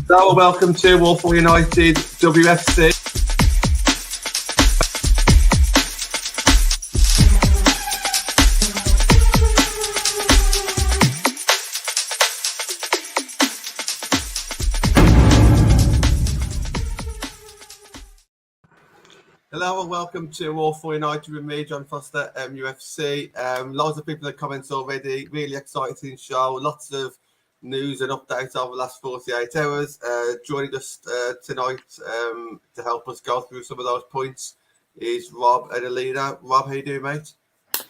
So, welcome to Walsall United WFC. Hello and welcome to Walsall United with me, John Foster, UFC. Loads of people in the comments already. Really exciting show. Lots of news and updates over the last 48 hours. Joining us tonight to help us go through some of those points is Rob and Alina. Rob, how you doing, mate?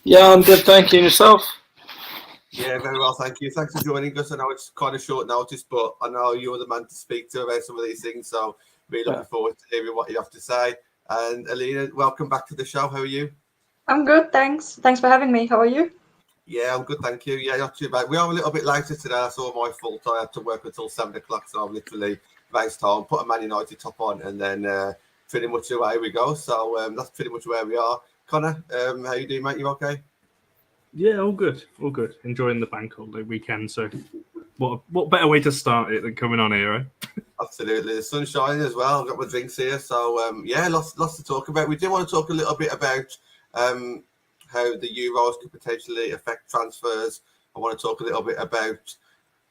Yeah, I'm good, thank you. And yourself? Yeah, very well, thank you. Thanks for joining us. I know it's kind of short notice, but I know you're the man to speak to about some of these things, so really looking forward to hearing what you have to say. And Alina, welcome back to the show. How are you? I'm good, thanks. Thanks for having me. How are you? Yeah, I'm good, thank you. Yeah, not too bad. We are a little bit later today. That's all my fault. I had to work until 7 o'clock, so I've literally raced home, put a Man United top on, and then pretty much away we go. So that's pretty much where we are. Connor, how you doing, mate? You okay? Yeah, all good, all good. Enjoying the bank holiday weekend. So, what better way to start it than coming on here, right? Absolutely, the sun's shining as well. I've got my drinks here, so yeah, lots to talk about. We do want to talk a little bit about how the Euros could potentially affect transfers. I want to talk a little bit about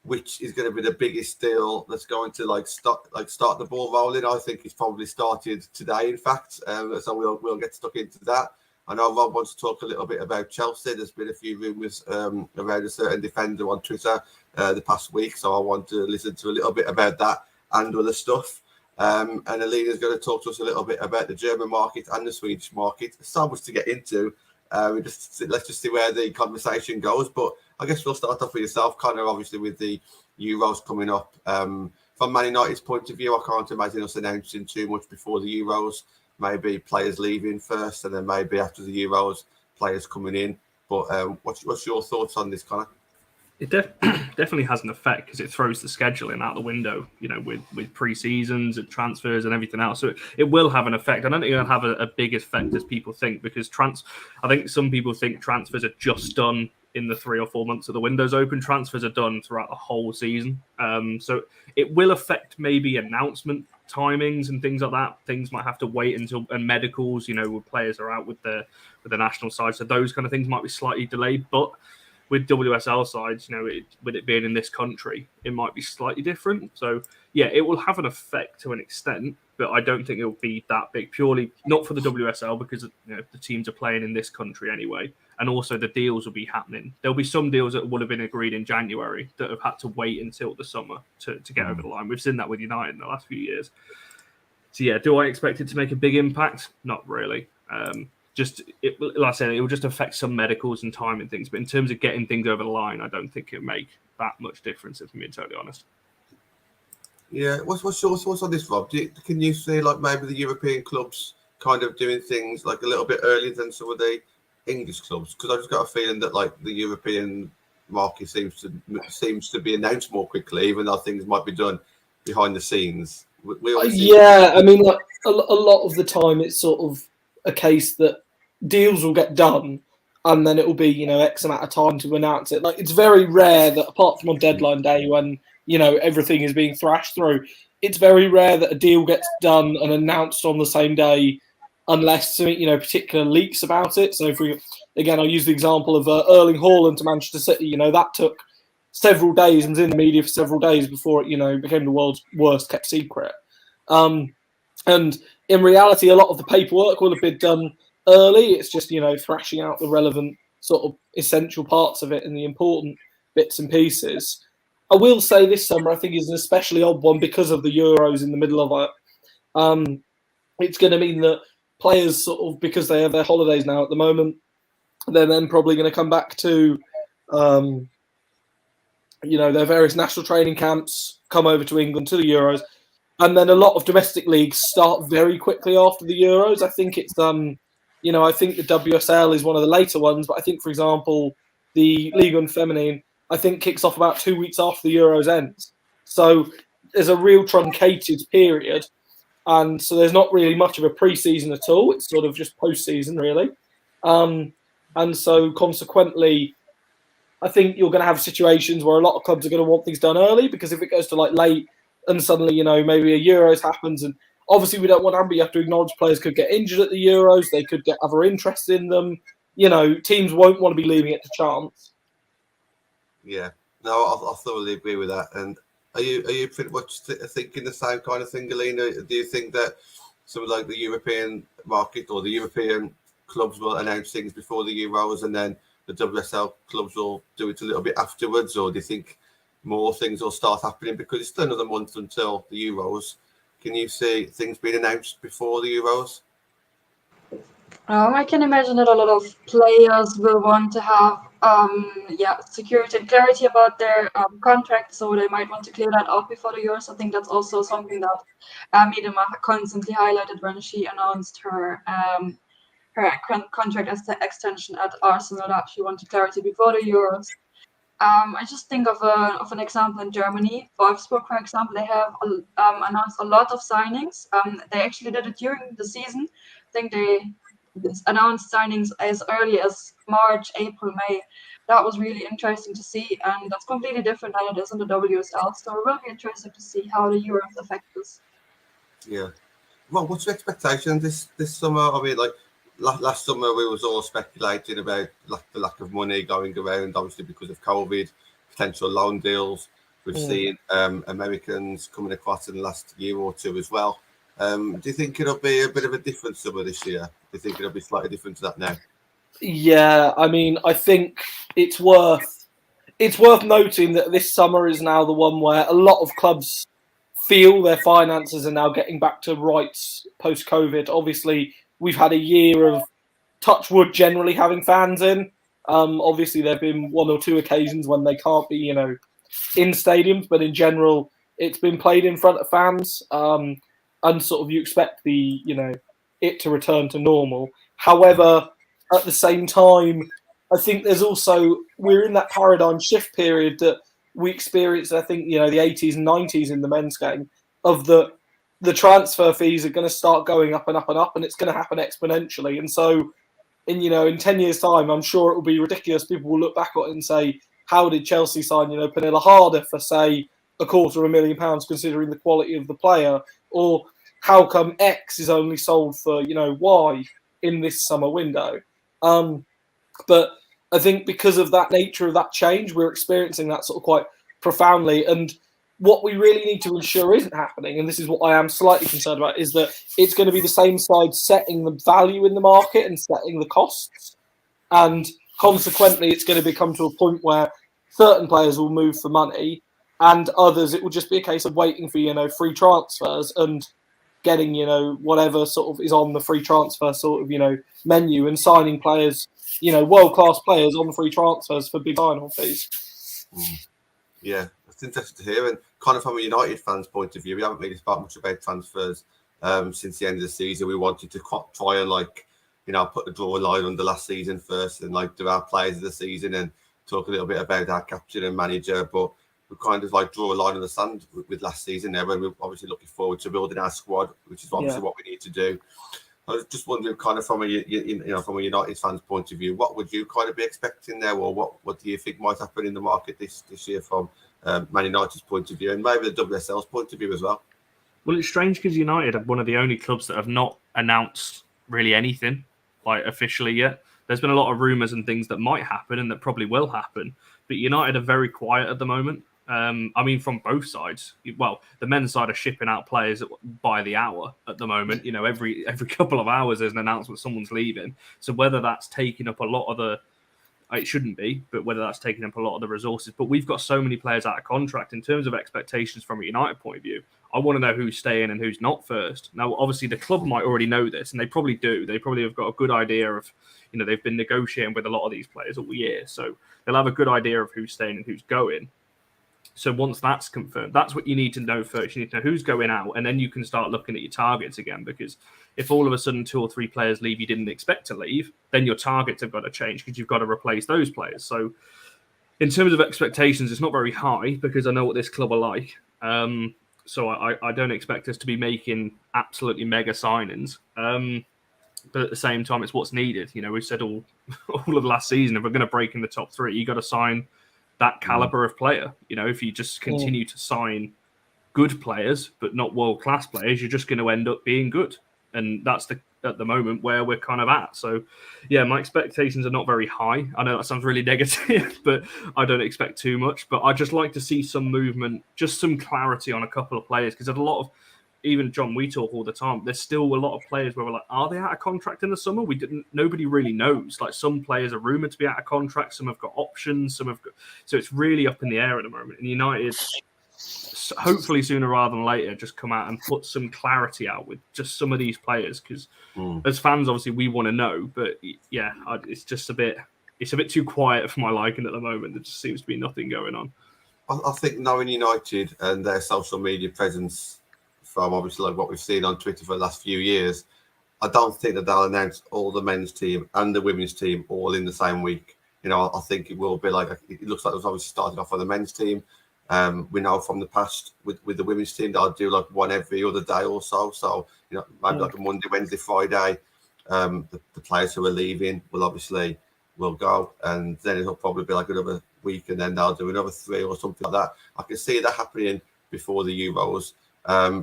which is going to be the biggest deal that's going to start the ball rolling. I think it's probably started today, in fact. So we'll get stuck into that. I know Rob wants to talk a little bit about Chelsea. There's been a few rumours around a certain defender on Twitter the past week, so I want to listen to a little bit about that and other stuff. And Alina's going to talk to us a little bit about the German market and the Swedish market. There's so much to get into. Let's just see where the conversation goes. But I guess we'll start off with yourself, Connor, obviously with the Euros coming up. From Man United's point of view, I can't imagine us announcing too much before the Euros. Maybe players leaving first, and then maybe after the Euros, players coming in. But what's your thoughts on this, Connor? It definitely has an effect because it throws the scheduling out the window, you know, with pre-seasons and transfers and everything else. So it will have an effect. I don't think it'll have a big effect as people think, because I think some people think transfers are just done in the 3 or 4 months that the window's open. Transfers are done throughout the whole season. So it will affect maybe announcement timings and things like that. Things might have to wait until, and medicals, you know, where players are out with the national side. So those kind of things might be slightly delayed. But with WSL sides, you know, with it being in this country, it might be slightly different. So yeah, it will have an effect to an extent, but I don't think it will be that big. Purely not for the WSL, because, you know, the teams are playing in this country anyway, and also the deals will be happening. There'll be some deals that would have been agreed in January that have had to wait until the summer to get over the line. We've seen that with United in the last few years. So yeah, do I expect it to make a big impact? Not really. Like I said, it will just affect some medicals and time and things. But in terms of getting things over the line, I don't think it'll make that much difference, if I'm being totally honest. Yeah, what's your thoughts on this, Rob? Can you see like maybe the European clubs kind of doing things like a little bit earlier than some of the English clubs? Because I just got a feeling that like the European market seems to be announced more quickly, even though things might be done behind the scenes. Yeah, I mean, like a lot of the time, it's sort of a case that deals will get done, and then it will be, you know, X amount of time to announce it. Like, it's very rare that, apart from on deadline day when, you know, everything is being thrashed through, it's very rare that a deal gets done and announced on the same day, unless, you know, particular leaks about it. So, again, I'll use the example of Erling Haaland to Manchester City. You know, that took several days and was in the media for several days before it, you know, became the world's worst kept secret. And in reality, a lot of the paperwork will have been done early. It's just, you know, thrashing out the relevant sort of essential parts of it and the important bits and pieces. I will say this summer, I think, is an especially odd one because of the Euros in the middle of it. It's going to mean that players sort of, because they have their holidays now at the moment, they're then probably going to come back to, you know, their various national training camps, come over to England to the Euros. And then a lot of domestic leagues start very quickly after the Euros. I think it's, you know, I think the WSL is one of the later ones, but I think, for example, the Ligue 1 Feminine, I think kicks off about 2 weeks after the Euros ends. So there's a real truncated period. And so there's not really much of a pre-season at all. It's sort of just post-season, really. And so consequently, I think you're going to have situations where a lot of clubs are going to want things done early, because if it goes to like late and suddenly, maybe a Euros happens, and obviously we don't want to, but you have to acknowledge players could get injured at the Euros, they could get other interests in them. Teams won't want to be leaving it to chance. Yeah, no, I thoroughly agree with that. And are you pretty much thinking the same kind of thing, Alina? Do you think that some of like the European market or the European clubs will announce things before the Euros, and then the WSL clubs will do it a little bit afterwards? Or do you think more things will start happening because it's still another month until the Euros? Can you see things being announced before the Euros? I can imagine that a lot of players will want to have security and clarity about their contract, so they might want to clear that out before the Euros. I think that's also something that Miedema constantly highlighted when she announced her contract as the extension at Arsenal, that she wanted clarity before the Euros. I just think of an example in Germany. Wolfsburg, for example, they have announced a lot of signings. They actually did it during the season. I think they announced signings as early as March, April, May. That was really interesting to see, and that's completely different than it is in the WSL. So we're really interested to see how the Euros affect this. Yeah. Well, what's your expectation this summer? I mean, like last summer, we was all speculating about the lack of money going around, obviously because of COVID, potential loan deals. We've seen Americans coming across in the last year or two as well. Do you think it'll be a bit of a different summer this year? Do you think it'll be slightly different to that now? Yeah, I mean, I think it's worth noting that this summer is now the one where a lot of clubs feel their finances are now getting back to rights post-COVID. Obviously, we've had a year of, touch wood, generally having fans in. Obviously, there have been one or two occasions when they can't be, in stadiums, but in general, it's been played in front of fans. And sort of you expect it to return to normal. However, at the same time, I think we're in that paradigm shift period that we experienced, I think, the 80s and 90s in the men's game, of the transfer fees are going to start going up and up and up, and it's going to happen exponentially. And so in 10 years' time, I'm sure it will be ridiculous. People will look back at it and say, how did Chelsea sign, Pernilla Harder for, say, £250,000 considering the quality of the player? Or how come X is only sold for, Y in this summer window? But I think because of that nature of that change, we're experiencing that sort of quite profoundly. And what we really need to ensure isn't happening, and this is what I am slightly concerned about, is that it's going to be the same side setting the value in the market and setting the costs. And consequently, it's going to become to a point where certain players will move for money and others, it will just be a case of waiting for, free transfers and getting, whatever sort of is on the free transfer sort of, menu, and signing players, world-class players on free transfers for big sign-on fees. Yeah, it's interesting to hear. And kind of from a United fans' point of view, we haven't really spoken much about transfers since the end of the season. We wanted to try and put the draw line under last season first and do our players of the season and talk a little bit about our captain and manager. But we kind of draw a line in the sand with last season there, when we're obviously looking forward to building our squad, which is obviously what we need to do. I was just wondering, kind of from a United fans' point of view, what would you kind of be expecting there, or what do you think might happen in the market this year from Man United's point of view, and maybe the WSL's point of view as well? Well, it's strange because United are one of the only clubs that have not announced really anything officially yet. There's been a lot of rumours and things that might happen and that probably will happen, but United are very quiet at the moment. I mean, from both sides. Well, the men's side are shipping out players by the hour at the moment. Every couple of hours there's an announcement someone's leaving. So whether that's taking up a lot of the, it shouldn't be, but whether that's taking up a lot of the resources. But we've got so many players out of contract. In terms of expectations from a United point of view, I want to know who's staying and who's not first. Now, obviously, the club might already know this, and they probably do. They probably have got a good idea of, they've been negotiating with a lot of these players all year. So they'll have a good idea of who's staying and who's going. So once that's confirmed, that's what you need to know first. You need to know who's going out, and then you can start looking at your targets again. Because if all of a sudden 2 or 3 players leave you didn't expect to leave, then your targets have got to change because you've got to replace those players. So in terms of expectations, it's not very high because I know what this club are like. So I don't expect us to be making absolutely mega signings. But at the same time, it's what's needed. We said all of last season, if we're going to break in the top 3, you got to sign that caliber of player. If you just continue to sign good players, but not world-class players, you're just going to end up being good. And that's at the moment where we're kind of at. So, yeah, my expectations are not very high. I know that sounds really negative, but I don't expect too much. But I just like to see some movement, just some clarity on a couple of players, because there's a lot of, even John, we talk all the time. There's still a lot of players where we're like, are they out of contract in the summer? Nobody really knows. Like, some players are rumored to be out of contract, some have got options, some have got. So it's really up in the air at the moment. And United, hopefully sooner rather than later, just come out and put some clarity out with just some of these players, because as fans, obviously, we want to know. But yeah, it's just a bit too quiet for my liking at the moment. There just seems to be nothing going on. I think knowing United and their social media presence, from obviously like what we've seen on Twitter for the last few years, I don't think that they'll announce all the men's team and the women's team all in the same week. You know, I think it will be like, it looks like it was obviously started off on the men's team. We know from the past with the women's team, they'll do like one every other day or so. So, you know, maybe like a Monday, Wednesday, Friday. The players who are leaving will go, and then it'll probably be like another week, and then they'll do another 3 or something like that. I can see that happening before the Euros.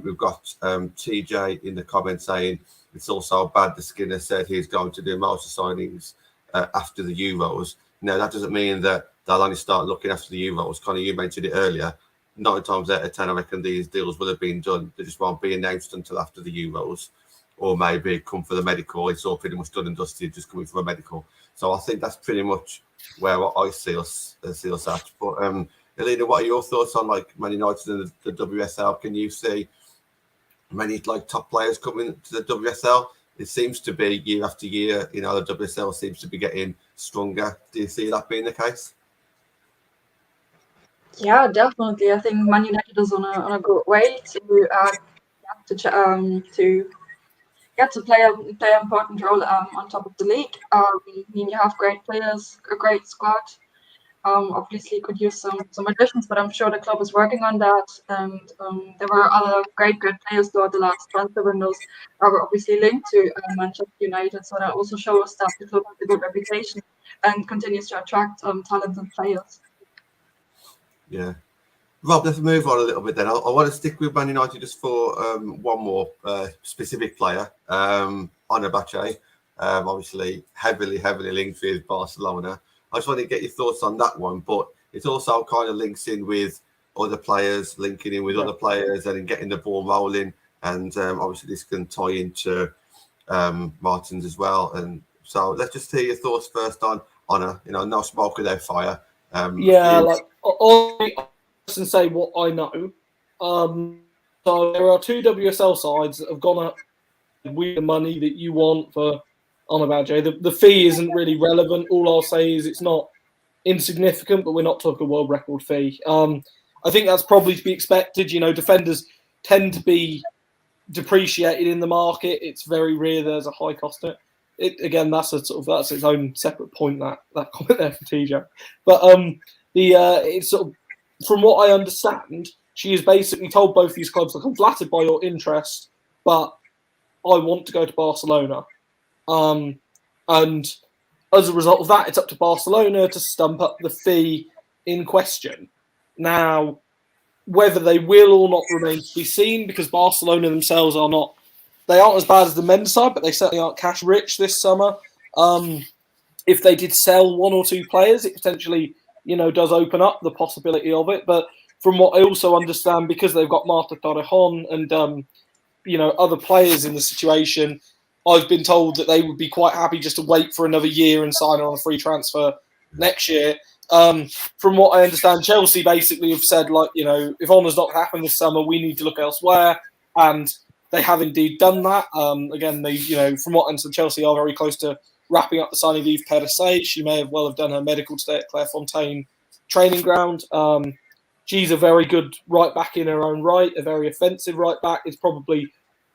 We've got TJ in the comments saying it's also bad that Skinner said he's going to do most signings after the Euros. Now, that doesn't mean that they'll only start looking after the Euros. Connor, you mentioned it earlier. 9 times out of 10, I reckon these deals will have been done. They just won't be announced until after the Euros, or maybe come for the medical. It's all pretty much done and dusted, just coming for a medical. So I think that's pretty much where I see us at. But Alina, what are your thoughts on like Man United and the WSL? Can you see many like top players coming to the WSL? It seems to be year after year, you know, the WSL seems to be getting stronger. Do you see that being the case? Yeah, definitely. I think Man United is on a good way to play an important role on top of the league. I mean, you have great players, a great squad. Obviously, could use some additions, but I'm sure the club is working on that. And there were other great players throughout the last transfer windows that were obviously linked to Manchester United. So that also shows that the club has a good reputation and continues to attract talented players. Yeah. Rob, let's move on a little bit then. I want to stick with Man United just for one more specific player, Ona Batlle, obviously heavily linked with Barcelona. I just want to get your thoughts on that one, but it also kind of links in with other players, linking in with other players and getting the ball rolling. And obviously this can tie into Martins as well. And so let's just hear your thoughts first on Ona. You know, no smoke without fire. Like I and say what I know. So there are 2 WSL sides that have gone up with the money that you want for Ona Batlle. The fee isn't really relevant. All I'll say is it's not insignificant, but we're not talking a world record fee. I think that's probably to be expected. You know, defenders tend to be depreciated in the market. It's very rare there's a high cost to it. Again, that's its own separate point, that comment there for TJ. But it's sort of, from what I understand, she has basically told both these clubs, like, I'm flattered by your interest, but I want to go to Barcelona. And as a result of that, it's up to Barcelona to stump up the fee in question. Now, whether they will or not remains to be seen, because Barcelona themselves aren't as bad as the men's side, but they certainly aren't cash rich this summer. If they did sell 1 or 2 players, it potentially, you know, does open up the possibility of it. But from what I also understand, because they've got Marta Torrejon and, you know, other players in the situation, I've been told that they would be quite happy just to wait for another year and sign her on a free transfer next year. From what I understand, Chelsea basically have said, like, you know, if Ona's not happening this summer, we need to look elsewhere. And they have indeed done that. Again, they, you know, from what I understand, Chelsea are very close to wrapping up the signing of Eve Perisset. She may have done her medical today at Clairefontaine training ground. She's a very good right back in her own right, a very offensive right back. It's probably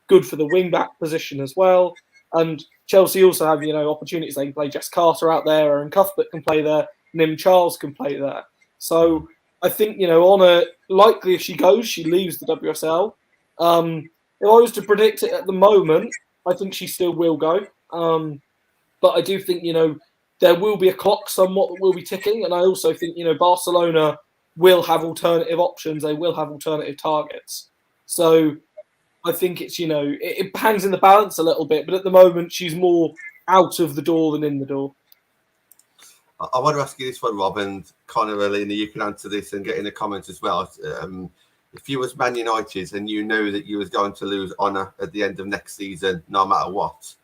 good for the wing back position as well. And Chelsea also have, you know, opportunities. They can play Jess Carter out there, Erin Cuthbert can play there, Nim Charles can play there. So I think, you know, Ona, likely if she goes, she leaves the WSL. If I was to predict it at the moment, I think she still will go. But I do think, you know, there will be a clock somewhat that will be ticking. And I also think, you know, Barcelona will have alternative options. They will have alternative targets. So I think it's, it hangs in the balance a little bit, but at the moment she's more out of the door than in the door. I want to ask you this one, Rob, and Connor, Alina, you can answer this and get in the comments as well. If you was Man United and you knew that you was going to lose Ona at the end of next season, no matter what,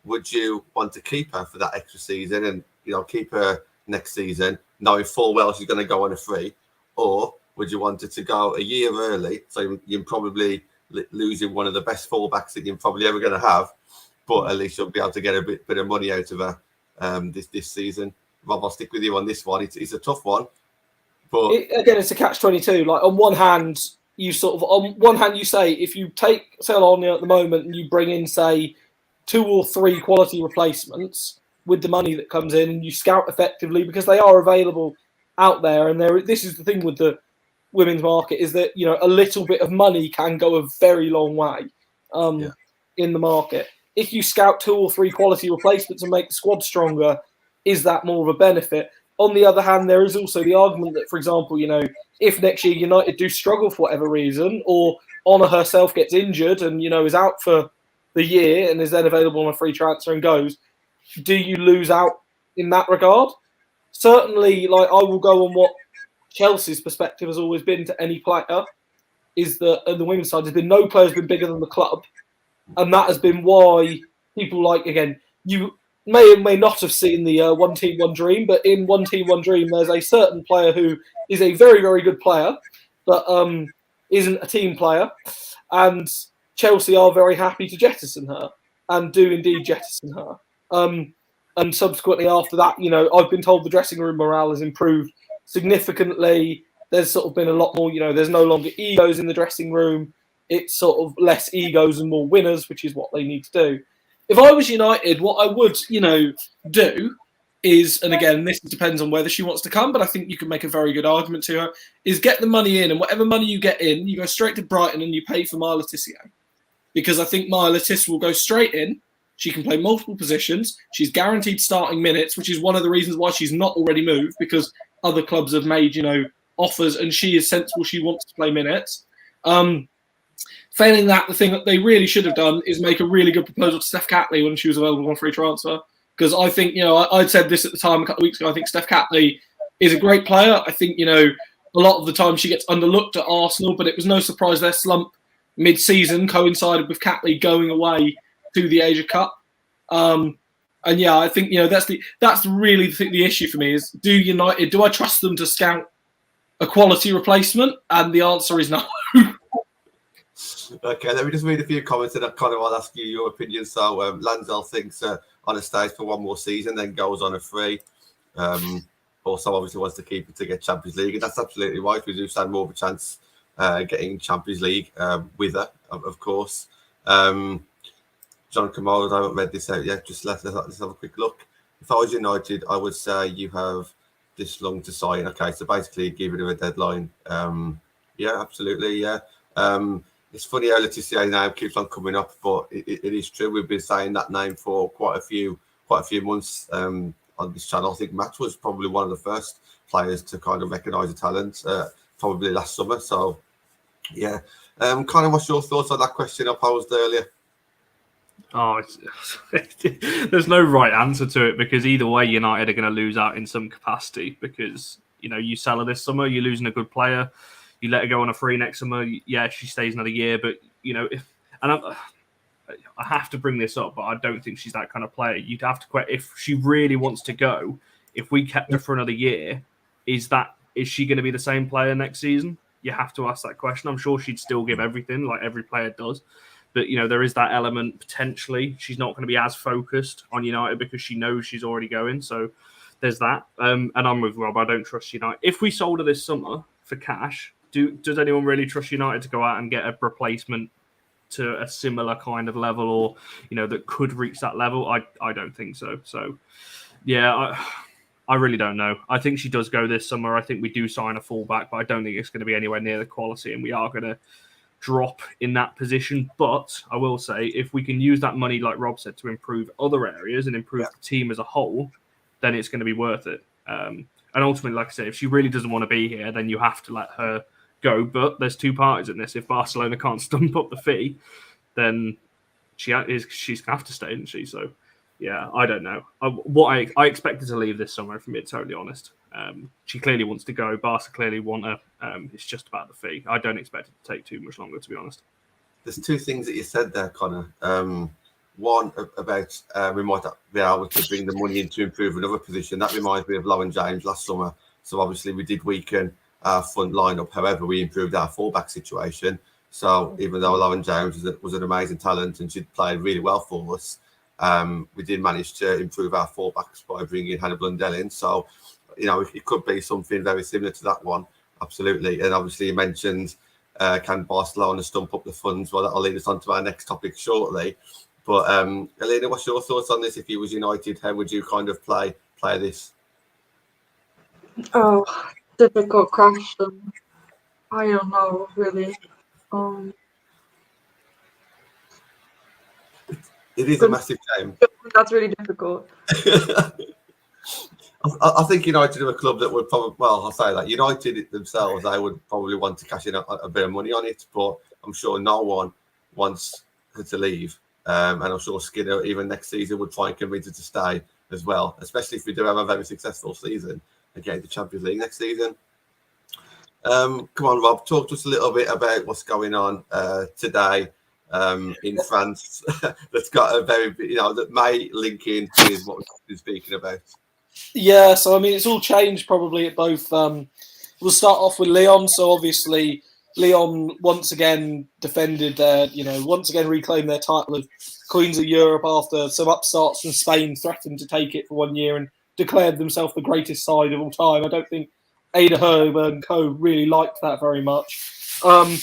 would you want to keep her for that extra season and keep her next season, knowing full well she's going to go on a free, or would you want her to go a year early, so you're probably losing one of the best fullbacks that you're probably ever going to have, but at least you'll be able to get a bit of money out of her this season? Rob, I'll stick with you on this one. It's a tough one, but again, it's a catch-22. Like on one hand, you say if you sell Ona at the moment and you bring in, say, 2 or 3 quality replacements with the money that comes in, and you scout effectively because they are available out there. And this is the thing with the women's market, is that a little bit of money can go a very long way in the market. If you scout 2 or 3 quality replacements and make the squad stronger, is that more of a benefit? On the other hand, there is also the argument that, for example, if next year United do struggle for whatever reason, or Ona herself gets injured and is out for the year and is then available on a free transfer and goes, do you lose out in that regard? Certainly, I will go on what Chelsea's perspective has always been to any player, is that on the women's side, there's been no player who's been bigger than the club. And that has been why people you may or may not have seen the One Team, One Dream, but in One Team, One Dream, there's a certain player who is a very, very good player, but isn't a team player. And Chelsea are very happy to jettison her, and do indeed jettison her. And subsequently after that, I've been told the dressing room morale has improved significantly. There's sort of been a lot more, there's no longer egos in the dressing room. It's sort of less egos and more winners, which is what they need to do. If I was United, what I would, do is, and again, this depends on whether she wants to come, but I think you can make a very good argument to her, is get the money in, and whatever money you get in, you go straight to Brighton and you pay for Maya Letizia. Because I think Maya Letizia will go straight in. She can play multiple positions. She's guaranteed starting minutes, which is one of the reasons why she's not already moved, because other clubs have made, offers, and she is sensible. She wants to play minutes. Failing that, the thing that they really should have done is make a really good proposal to Steph Catley when she was available on free transfer. Because I think, I'd said this at the time a couple of weeks ago, I think Steph Catley is a great player. I think, a lot of the time she gets underlooked at Arsenal, but it was no surprise their slump mid-season coincided with Catley going away to the Asia Cup. And yeah, I think, that's really the issue for me is, do I trust them to scout a quality replacement? And the answer is no. Okay, let me just read a few comments and I kind of want to ask you your opinion. So Lansdale thinks on a stage for one more season, then goes on a free. Also, obviously wants to keep it to get Champions League, and that's absolutely right. We do stand more of a chance getting Champions League with her, of course. John Kamara, I haven't read this out yet. Just let's have a quick look. If I was United, I would say you have this long to sign. Okay, so basically give it a deadline. Yeah, absolutely. Yeah. It's funny how Letizia name keeps on coming up, but it is true. We've been saying that name for quite a few months on this channel. I think Matt was probably one of the first players to kind of recognise the talent, probably last summer. So, yeah. Connor, what's your thoughts on that question I posed earlier? Oh, there's no right answer to it, because either way, United are going to lose out in some capacity, because, you sell her this summer, you're losing a good player. You let her go on a free next summer. Yeah, she stays another year, but I have to bring this up, but I don't think she's that kind of player. You'd have to question if she really wants to go. If we kept her for another year, is she going to be the same player next season? You have to ask that question. I'm sure she'd still give everything, like every player does, but there is that element potentially. She's not going to be as focused on United because she knows she's already going. So there's that. And I'm with Rob. I don't trust United. If we sold her this summer for cash, does anyone really trust United to go out and get a replacement to a similar kind of level, or that could reach that level? I don't think so. So yeah, I really don't know. I think she does go this summer. I think we do sign a fullback, but I don't think it's going to be anywhere near the quality, and we are going to drop in that position. But I will say, if we can use that money, like Rob said, to improve other areas and improve the team as a whole, then it's going to be worth it. And ultimately, like I say, if she really doesn't want to be here, then you have to let her go. But there's two parties in this. If Barcelona can't stump up the fee, then she's going to have to stay, isn't she? So, yeah, I don't know. I expect her to leave this summer, if I'm being totally honest. She clearly wants to go. Barca clearly want her. It's just about the fee. I don't expect it to take too much longer, to be honest. There's two things that you said there, Connor. One about we might be able to bring the money in to improve another position. That reminds me of Lauren James last summer. So obviously we did weaken our front lineup. However, we improved our fullback situation. So even though Lauren James was an amazing talent and she'd played really well for us, we did manage to improve our fullbacks by bringing Hannah Blundell in. So, you know, it could be something very similar to that one. Absolutely. And obviously you mentioned can Barcelona stump up the funds? Well, that'll lead us on to our next topic shortly. But Alina, what's your thoughts on this? If you was United, how would you kind of play this? Oh, difficult question. I don't know really. It is a massive game. That's really difficult. I think United are a club that would probably, well, I'll say that United themselves, they would probably want to cash in a bit of money on it, but I'm sure no one wants her to leave. And I'm sure Skinner, even next season, would try and convince her to stay as well, especially if we do have a very successful season again, the Champions League next season. Come on, Rob, talk to us a little bit about what's going on today in France. That's got a very, that may link in with what we've been speaking about. Yeah, so I mean, it's all changed probably at both. We'll start off with Lyon. So obviously, Lyon once again defended once again reclaimed their title of Queens of Europe after some upstarts from Spain threatened to take it for 1 year and declared themselves the greatest side of all time. I don't think Ada Herb and co really liked that very much. I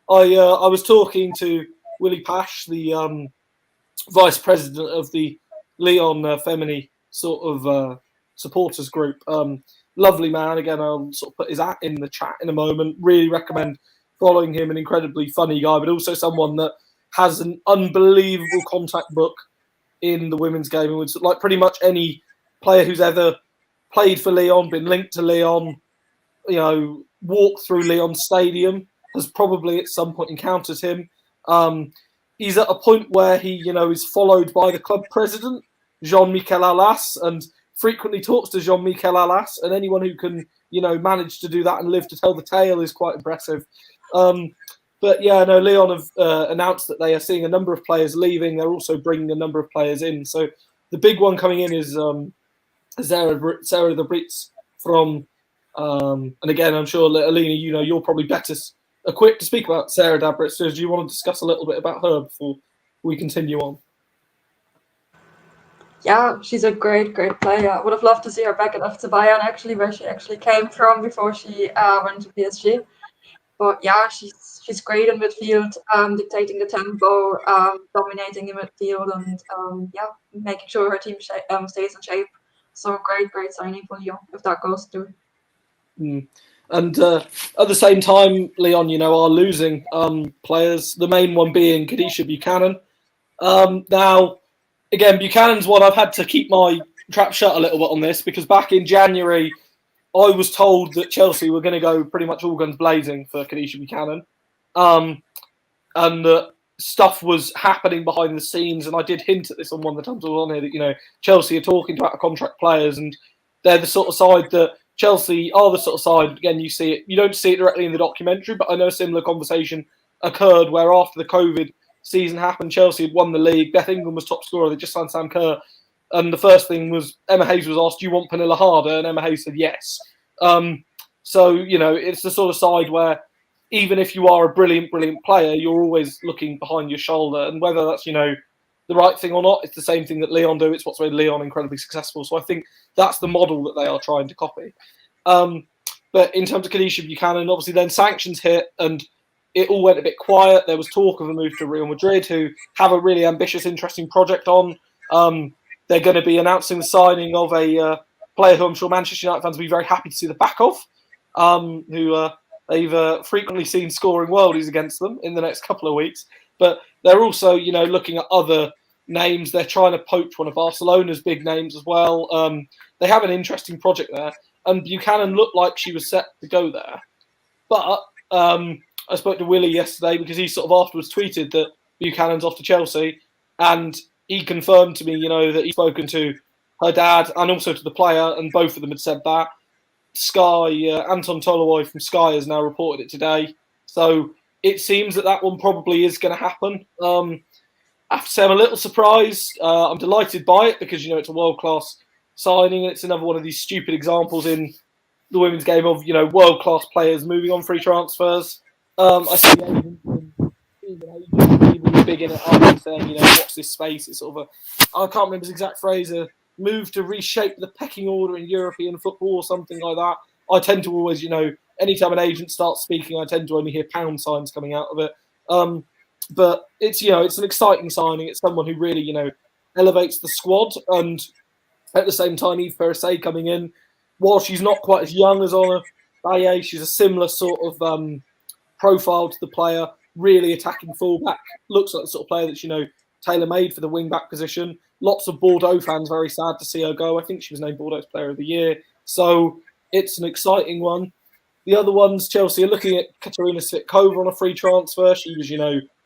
was talking to Willie Pash, the vice president of the Lyon Femini sort of supporters group. Lovely man. Again, I'll sort of put his at in the chat in a moment. Really recommend following him. An incredibly funny guy, but also someone that has an unbelievable contact book in the women's game. And with like pretty much any player who's ever played for Lyon, been linked to Lyon, walked through Lyon Stadium, has probably at some point encountered him. He's at a point where he, is followed by the club president, Jean-Michel Aulas, and frequently talks to Jean-Michel Aulas, and anyone who can, manage to do that and live to tell the tale is quite impressive. But yeah, no, Lyon have announced that they are seeing a number of players leaving. They're also bringing a number of players in. So the big one coming in is Sarah de Brits from, and again, I'm sure, Alina, you're probably better equipped to speak about Sarah de Brits. So do you want to discuss a little bit about her before we continue on? Yeah, she's a great player. I would have loved to see her back at FC Bayern, actually, where she actually came from before she went to PSG. But yeah, she's great in midfield, dictating the tempo, dominating in midfield, and making sure her team stays in shape. So great signing for Lyon if that goes through. And at the same time, Lyon, are losing players. The main one being Kadisha Buchanan. Now, again, Buchanan's one I've had to keep my trap shut a little bit on this because back in January, I was told that Chelsea were going to go pretty much all guns blazing for Kadisha Buchanan. And that stuff was happening behind the scenes. And I did hint at this on one of the times I was on here that, Chelsea are talking to out-of-contract players and they're the sort of side that Chelsea are the sort of side, again, you don't see it directly in the documentary, but I know a similar conversation occurred where after the COVID season happened, Chelsea had won the league, Beth Ingram was top scorer, they just signed Sam Kerr, and the first thing was Emma Hayes was asked, do you want Pernilla Harder? And Emma Hayes said yes. So, it's the sort of side where even if you are a brilliant player, you're always looking behind your shoulder, and whether that's, the right thing or not, it's the same thing that Lyon do. It's what's made Lyon incredibly successful. So I think that's the model that they are trying to copy. But in terms of Kadisha Buchanan, obviously then sanctions hit and it all went a bit quiet. There was talk of a move to Real Madrid, who have a really ambitious, interesting project on. They're going to be announcing the signing of a player who I'm sure Manchester United fans will be very happy to see the back of, who they've frequently seen scoring worldies against them in the next couple of weeks. But they're also, looking at other names. They're trying to poach one of Barcelona's big names as well. They have an interesting project there. and Buchanan looked like she was set to go there. But I spoke to Willie yesterday because he sort of afterwards tweeted that Buchanan's off to Chelsea, and he confirmed to me, that he's spoken to her dad and also to the player, and both of them had said that. Sky, Anton Tolowoi from Sky has now reported it today. So it seems that one probably is going to happen. I have to say I'm a little surprised. I'm delighted by it because, it's a world-class signing. It's another one of these stupid examples in the women's game of, world-class players moving on free transfers. I see people bigging it up and saying, watch this space. It's sort of I can't remember his exact phrase, a move to reshape the pecking order in European football or something like that. I tend to always, anytime an agent starts speaking, I tend to only hear pound signs coming out of it. But it's, it's an exciting signing. It's someone who really, elevates the squad. And at the same time, Eve Perisset coming in, while she's not quite as young as Ona Batlle, she's a similar sort of profile to the player, really attacking fullback. Looks like the sort of player that's, tailor-made for the wing-back position. Lots of Bordeaux fans very sad to see her go. I think she was named Bordeaux's Player of the Year. So it's an exciting one. The other ones, Chelsea are looking at Katarina Svitkova on a free transfer. She was,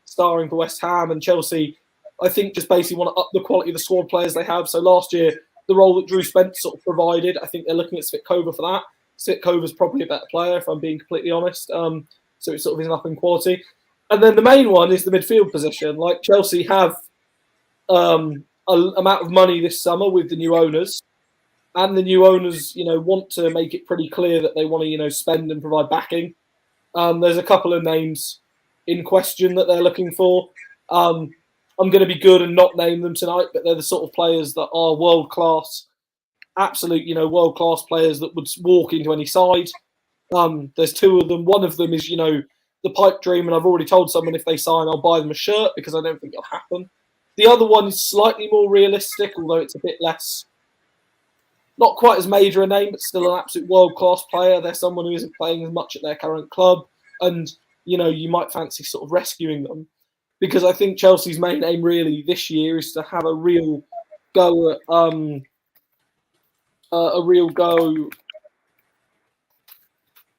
starring for West Ham, and Chelsea, I think, just basically want to up the quality of the squad players they have. So last year, the role that Drew Spence sort of provided, I think they're looking at Svitkova for that. Svitkova's probably a better player, if I'm being completely honest. So it sort of is an up in quality. And then the main one is the midfield position. Like, Chelsea have an amount of money this summer with the new owners, and the new owners, want to make it pretty clear that they want to, spend and provide backing. There's a couple of names in question that they're looking for. I'm going to be good and not name them tonight, but they're the sort of players that are world-class, absolute, world-class players that would walk into any side. There's two of them. One of them is, the pipe dream, and I've already told someone if they sign, I'll buy them a shirt because I don't think it'll happen. The other one is slightly more realistic, although it's a bit less, not quite as major a name, but still an absolute world-class player. They're someone who isn't playing as much at their current club, and, you might fancy sort of rescuing them, because I think Chelsea's main aim really this year is to have a real go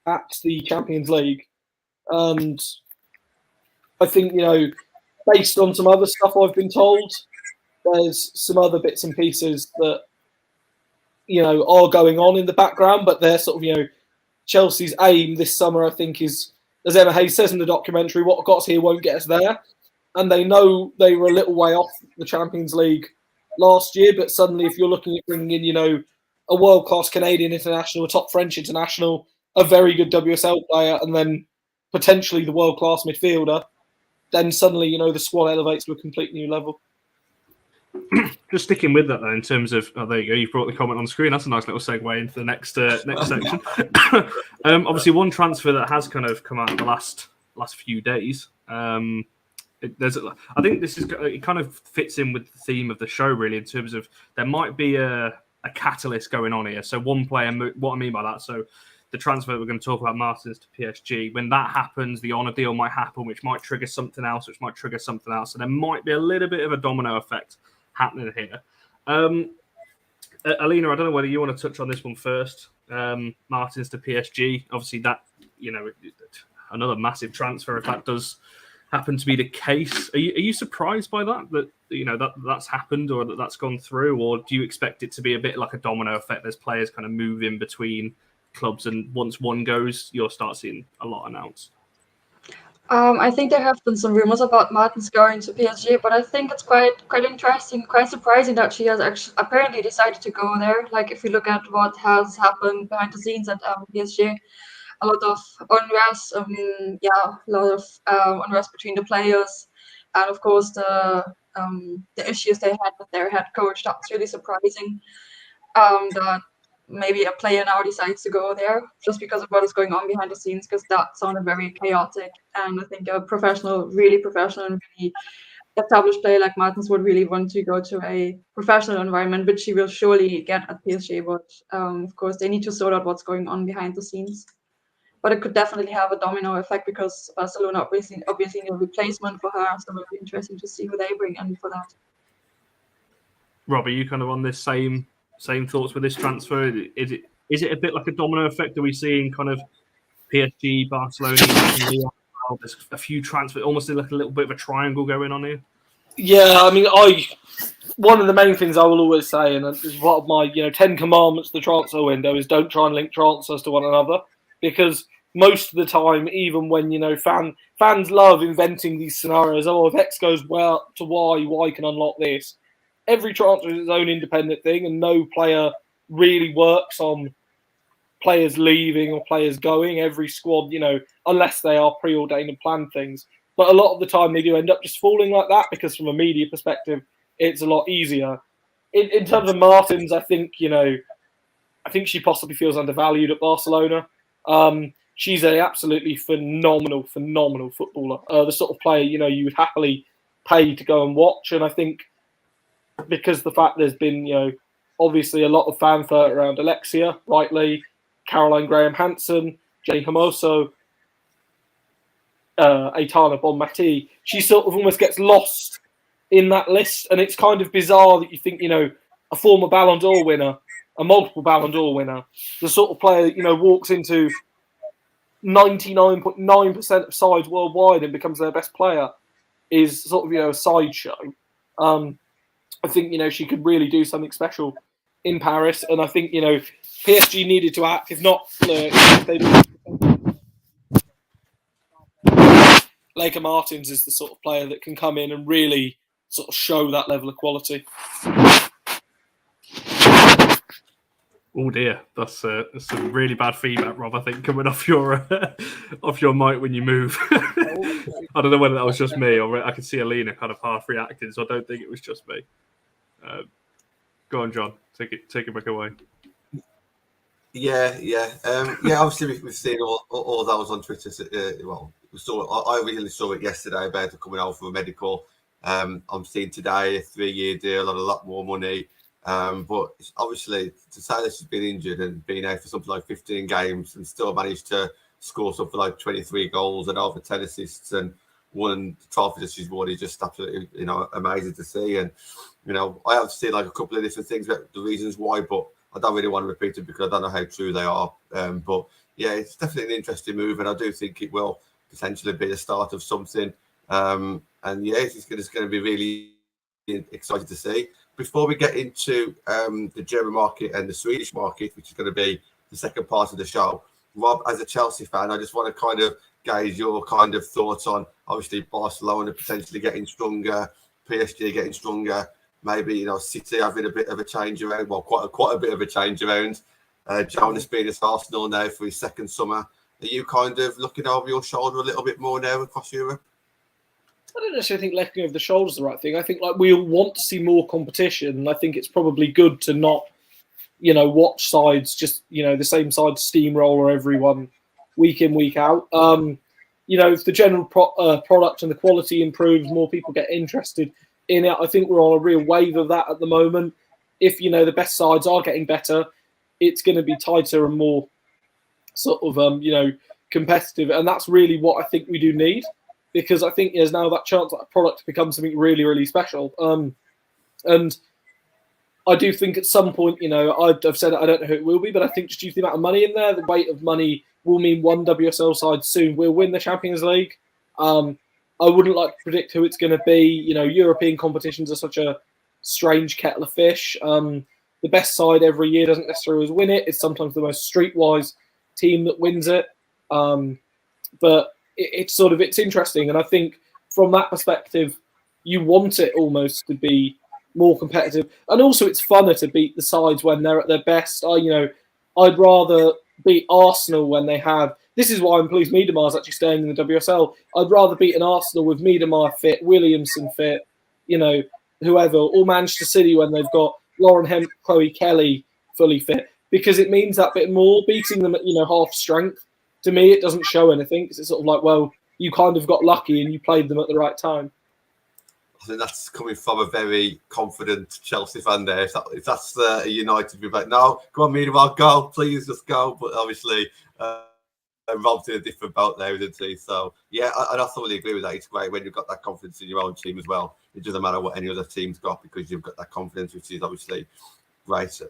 at the Champions League. And I think, based on some other stuff I've been told, there's some other bits and pieces that, are going on in the background, but they're sort of, Chelsea's aim this summer, I think, is, as Emma Hayes says in the documentary, what got us here won't get us there. And they know they were a little way off the Champions League last year, but suddenly if you're looking at bringing in, a world-class Canadian international, a top French international, a very good WSL player, and then potentially the world-class midfielder, then suddenly, the squad elevates to a complete new level. Just sticking with that, though, in terms of, there you go, you've brought the comment on screen. That's a nice little segue into the next section. Obviously, one transfer that has kind of come out in the last few days. I think it kind of fits in with the theme of the show, really, in terms of there might be a catalyst going on here. So one player, what I mean by that, so the transfer we're going to talk about, Martins to PSG, when that happens, the Ona deal might happen, which might trigger something else, So there might be a little bit of a domino effect happening here. Alina, I don't know whether you want to touch on this one first. Martins to PSG, obviously that, another massive transfer if that does happen to be the case. Are you surprised by that that's happened or that's gone through, or do you expect it to be a bit like a domino effect? There's players kind of move in between clubs, and once one goes, you'll start seeing a lot announced. I think there have been some rumors about Martins going to PSG, but I think it's quite interesting, quite surprising that she has actually apparently decided to go there. Like, if you look at what has happened behind the scenes at PSG, a lot of unrest, unrest between the players, and of course the issues they had with their head coach. That's really surprising. That maybe a player now decides to go there just because of what is going on behind the scenes, because that sounded very chaotic. And I think a really professional and really established player like Martins would really want to go to a professional environment, which she will surely get at PSG. But of course, they need to sort out what's going on behind the scenes. But it could definitely have a domino effect because Barcelona obviously need a replacement for her. So it'll be interesting to see who they bring in for that. Rob, are you kind of on this same thoughts with this transfer? Is it is it a bit like a domino effect? Are we seeing kind of PSG, Barcelona, there's a few transfers, almost like a little bit of a triangle going on here? Yeah, I mean, one of the main things I will always say, and this is one of my 10 commandments of the transfer window, is don't try and link transfers to one another, because most of the time, even when fans love inventing these scenarios, if X goes well to Y can unlock this. Every transfer is its own independent thing, and no player really works on players leaving or players going. Every squad, unless they are preordained and planned things. But a lot of the time they do end up just falling like that, because from a media perspective, it's a lot easier. In terms of Martins, I think she possibly feels undervalued at Barcelona. She's an absolutely phenomenal footballer. The sort of player, you would happily pay to go and watch. And I think because the fact there's been, obviously a lot of fanfare around Alexia, rightly, Caroline Graham-Hansen, Jenny Hermoso, Aitana Bonmati, she sort of almost gets lost in that list. And it's kind of bizarre that you think, a former Ballon d'Or winner, a multiple Ballon d'Or winner, the sort of player that, walks into 99.9% of sides worldwide and becomes their best player, is sort of, a sideshow. I think, she could really do something special in Paris. And I think, PSG needed to act. If not, Laker Martins is the sort of player that can come in and really sort of show that level of quality. Oh dear, that's some really bad feedback, Rob. I think coming off your mic when you move. I don't know whether that was just me, or I could see Alina kind of half reacting, so I don't think it was just me. Go on, John. Take it back away. Yeah. Obviously, we've seen all those on Twitter. I really saw it yesterday about it coming out from a medical. I'm seeing today a 3-year deal on a lot more money. But obviously, to say that she's been injured and been out for something like 15 games and still managed to score something like 23 goals and over 10 assists and won the trophy that she's won is just absolutely, amazing to see. And, I have seen like a couple of different things about the reasons why, but I don't really want to repeat it because I don't know how true they are. But yeah, it's definitely an interesting move, and I do think it will potentially be the start of something. And yeah, it's going to be really exciting to see. Before we get into the German market and the Swedish market, which is going to be the second part of the show, Rob, as a Chelsea fan, I just want to kind of gauge your kind of thoughts on, obviously, Barcelona potentially getting stronger, PSG getting stronger, maybe, City having a bit of a change around, well, quite a bit of a change around. Jonas being at Arsenal now for his second summer. Are you kind of looking over your shoulder a little bit more now across Europe? I don't necessarily think looking over the shoulder is the right thing. I think we all want to see more competition, and I think it's probably good to not, watch sides just, the same side steamroller everyone week in, week out. If the general product and the quality improves, more people get interested in it. I think we're on a real wave of that at the moment. If, the best sides are getting better, it's going to be tighter and more sort of, competitive. And that's really what I think we do need. Because I think there's now that chance that a product becomes something really, really special. And I do think at some point, I've said it, I don't know who it will be, but I think just due to the amount of money in there, the weight of money will mean one WSL side soon will win the Champions League. I wouldn't like to predict who it's going to be. European competitions are such a strange kettle of fish. The best side every year doesn't necessarily always win it. It's sometimes the most streetwise team that wins it. But it's interesting, and I think from that perspective, you want it almost to be more competitive, and also it's funner to beat the sides when they're at their best. I'd rather beat Arsenal when they have. This is why I'm pleased Miedemar's actually staying in the WSL. I'd rather beat an Arsenal with Miedemar fit, Williamson fit, whoever, or Manchester City when they've got Lauren Hemp, Chloe Kelly fully fit, because it means that bit more. Beating them at half strength, to me, it doesn't show anything, because it's sort of like, well, you kind of got lucky and you played them at the right time. I think that's coming from a very confident Chelsea fan there. If that's a United, be like, no, come on, Miedemar, go, please, just go. But obviously, Rob's in a different boat there, isn't he? So, yeah, I totally agree with that. It's great when you've got that confidence in your own team as well. It doesn't matter what any other team's got, because you've got that confidence, which is obviously great.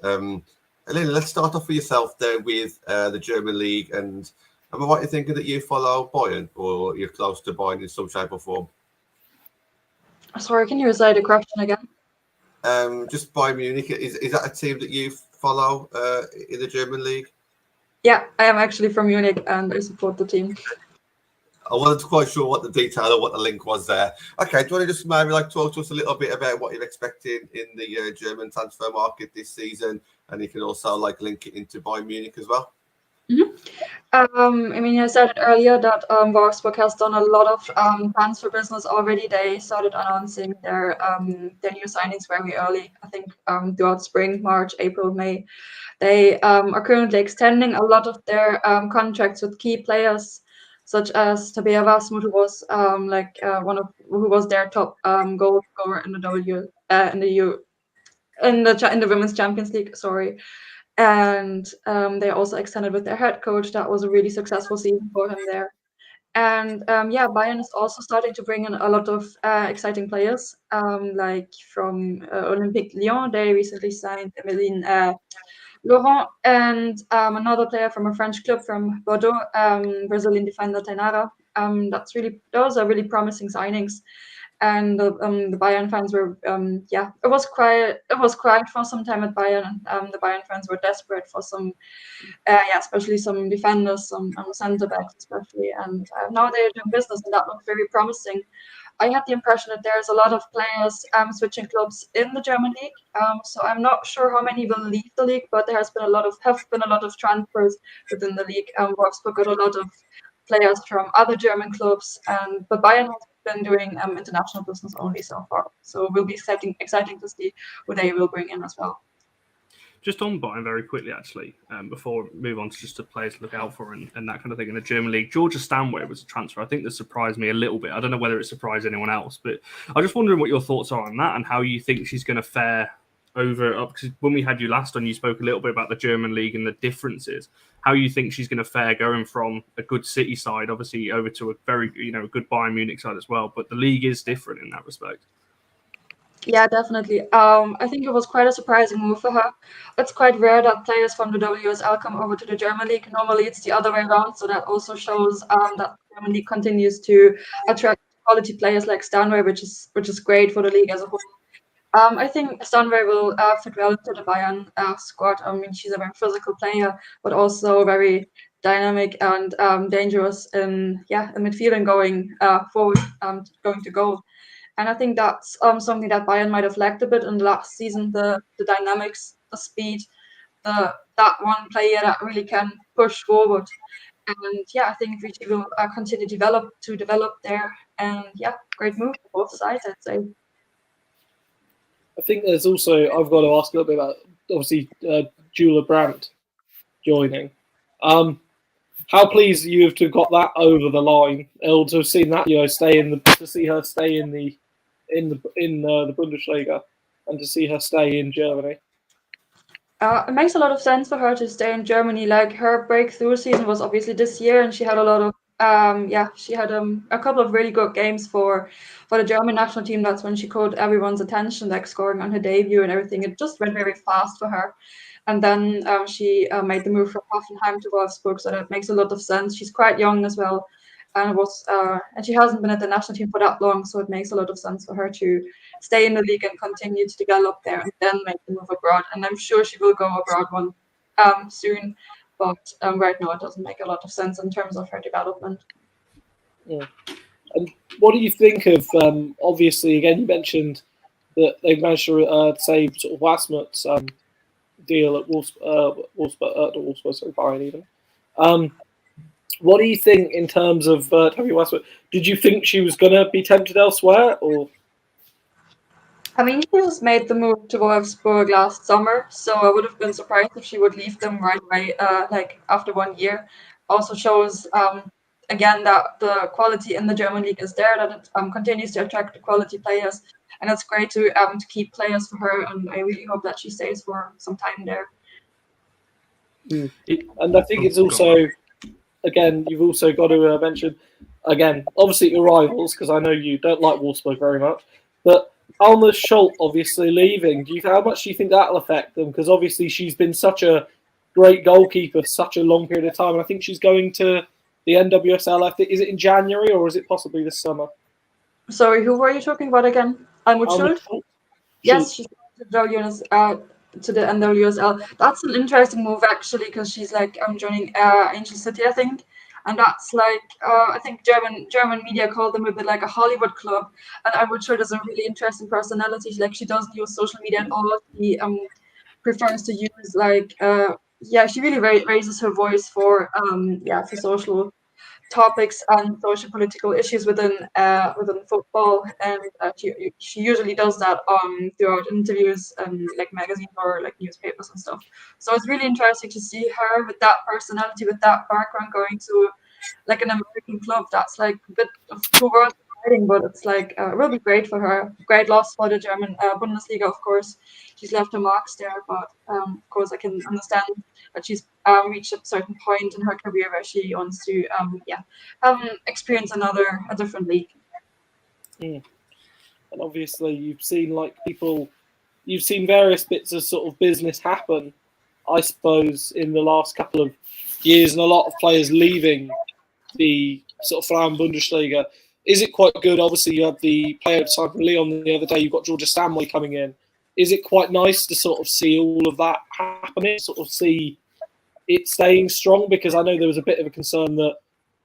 Alina, let's start off with yourself there with the German league. And am I right in thinking that you follow Bayern, or you're close to Bayern in some shape or form? Sorry, can you recite the question again? Just Bayern Munich. Is that a team that you follow in the German league? Yeah, I am actually from Munich and I support the team. I wasn't quite sure what the detail or what the link was there. Okay, do you want to just maybe talk to us a little bit about what you're expecting in the German transfer market this season, and you can also link it into Bayern Munich as well. Mm-hmm. I mean, I said it earlier that Wolfsburg has done a lot of transfer business already. They started announcing their new signings very early. I think throughout spring, March, April, May. They are currently extending a lot of their contracts with key players, such as Tabea Wasmut, who was who was their top goal scorer in the Women's Champions League. Sorry. And they also extended with their head coach. That was a really successful season for him there. And Bayern is also starting to bring in a lot of exciting players, like from Olympique Lyon. They recently signed Emeline Laurent, and another player from a French club from Bordeaux, Brazilian defender Tainara. Those are really promising signings. And the Bayern fans were it was quiet for some time at Bayern. The Bayern fans were desperate for some especially some defenders, some centre backs especially, and now they're doing business, and that looks very promising. I had the impression that there's a lot of players switching clubs in the German league, so I'm not sure how many will leave the league, but there have been a lot of transfers within the league. Wolfsburg got a lot of players from other German clubs, but Bayern has been doing international business only so far. So it will be exciting to see who they will bring in as well. Just on Bayern very quickly, actually, before we move on to just the players to look out for and that kind of thing in the German league. Georgia Stanway was a transfer. I think that surprised me a little bit. I don't know whether it surprised anyone else, but I'm just wondering what your thoughts are on that and how you think she's going to fare over. Because when we had you last on, you spoke a little bit about the German league and the differences. How you think she's going to fare going from a good City side, obviously, over to a very good Bayern Munich side as well. But the league is different in that respect. Yeah, definitely. I think it was quite a surprising move for her. It's quite rare that players from the WSL come over to the German league. Normally, it's the other way around. So that also shows that the German league continues to attract quality players like Stanway, which is great for the league as a whole. I think Stanway will fit well into the Bayern squad. I mean, she's a very physical player, but also very dynamic and dangerous in midfield and going forward, going to goal. And I think that's something that Bayern might have lacked a bit in the last season, the dynamics, the speed, that one player that really can push forward. And I think Vichy will continue to develop there. And great move for both sides, I'd say. I think there's also, I've got to ask a little bit about, obviously, Jula Brandt joining. How pleased are you to have got that over the line, or to have seen that, to see her stay in the Bundesliga, and to see her stay in Germany? It makes a lot of sense for her to stay in Germany. Like, her breakthrough season was obviously this year, and she had a lot of she had a couple of really good games for the German national team. That's when she caught everyone's attention, like scoring on her debut and everything. It just went very fast for her. And then she made the move from Hoffenheim to Wolfsburg, so that makes a lot of sense. She's quite young as well, and she hasn't been at the national team for that long, so it makes a lot of sense for her to stay in the league and continue to develop there, and then make the move abroad. And I'm sure she will go abroad soon, but right now it doesn't make a lot of sense in terms of her development. Yeah. And what do you think of? Obviously, again, you mentioned that they managed to save sort of Wasmut's deal at Wolfsburg, Bayern even. What do you think in terms of Tabea Wasmut? Did you think she was going to be tempted elsewhere, or? I mean, she just made the move to Wolfsburg last summer, so I would have been surprised if she would leave them right away, like after 1 year. Also shows again that the quality in the German league is there, that it continues to attract the quality players, and it's great to keep players for her. And I really hope that she stays for some time there. And I think it's also, again, you've also got to mention, again, obviously your rivals, because I know you don't like Wolfsburg very much, but Alma Schultz obviously leaving. How much do you think that'll affect them? Because obviously she's been such a great goalkeeper such a long period of time, and I think she's going to the NWSL. I think, is it in January or is it possibly this summer? Sorry, who were you talking about again? Alma Schultz? Yes, she's going to the NWSL. That's an interesting move actually, because she's like joining Angel City, I think. And that's like I think German media call them a bit like a Hollywood club. And Alma Schultz has a really interesting personality. Like, she doesn't use social media at all. She prefers to use like she really raises her voice for for social topics and social political issues within football, and she usually does that throughout interviews and like magazines or like newspapers and stuff. So it's really interesting to see her with that personality, with that background, going to like an American club. That's like a bit of two worlds colliding, but it's like it will be great for her. Great loss for the German Bundesliga, of course. She's left her marks there, but of course I can understand that she's reached a certain point in her career where she wants to experience a different league. And obviously you've seen various bits of sort of business happen, I suppose, in the last couple of years, and a lot of players leaving the sort of Frauen Bundesliga. Is it quite good? Obviously, you have the player signed from Lyon the other day. You've got Georgia Stanley coming in. Is it quite nice to sort of see all of that happening, sort of see it staying strong? Because I know there was a bit of a concern that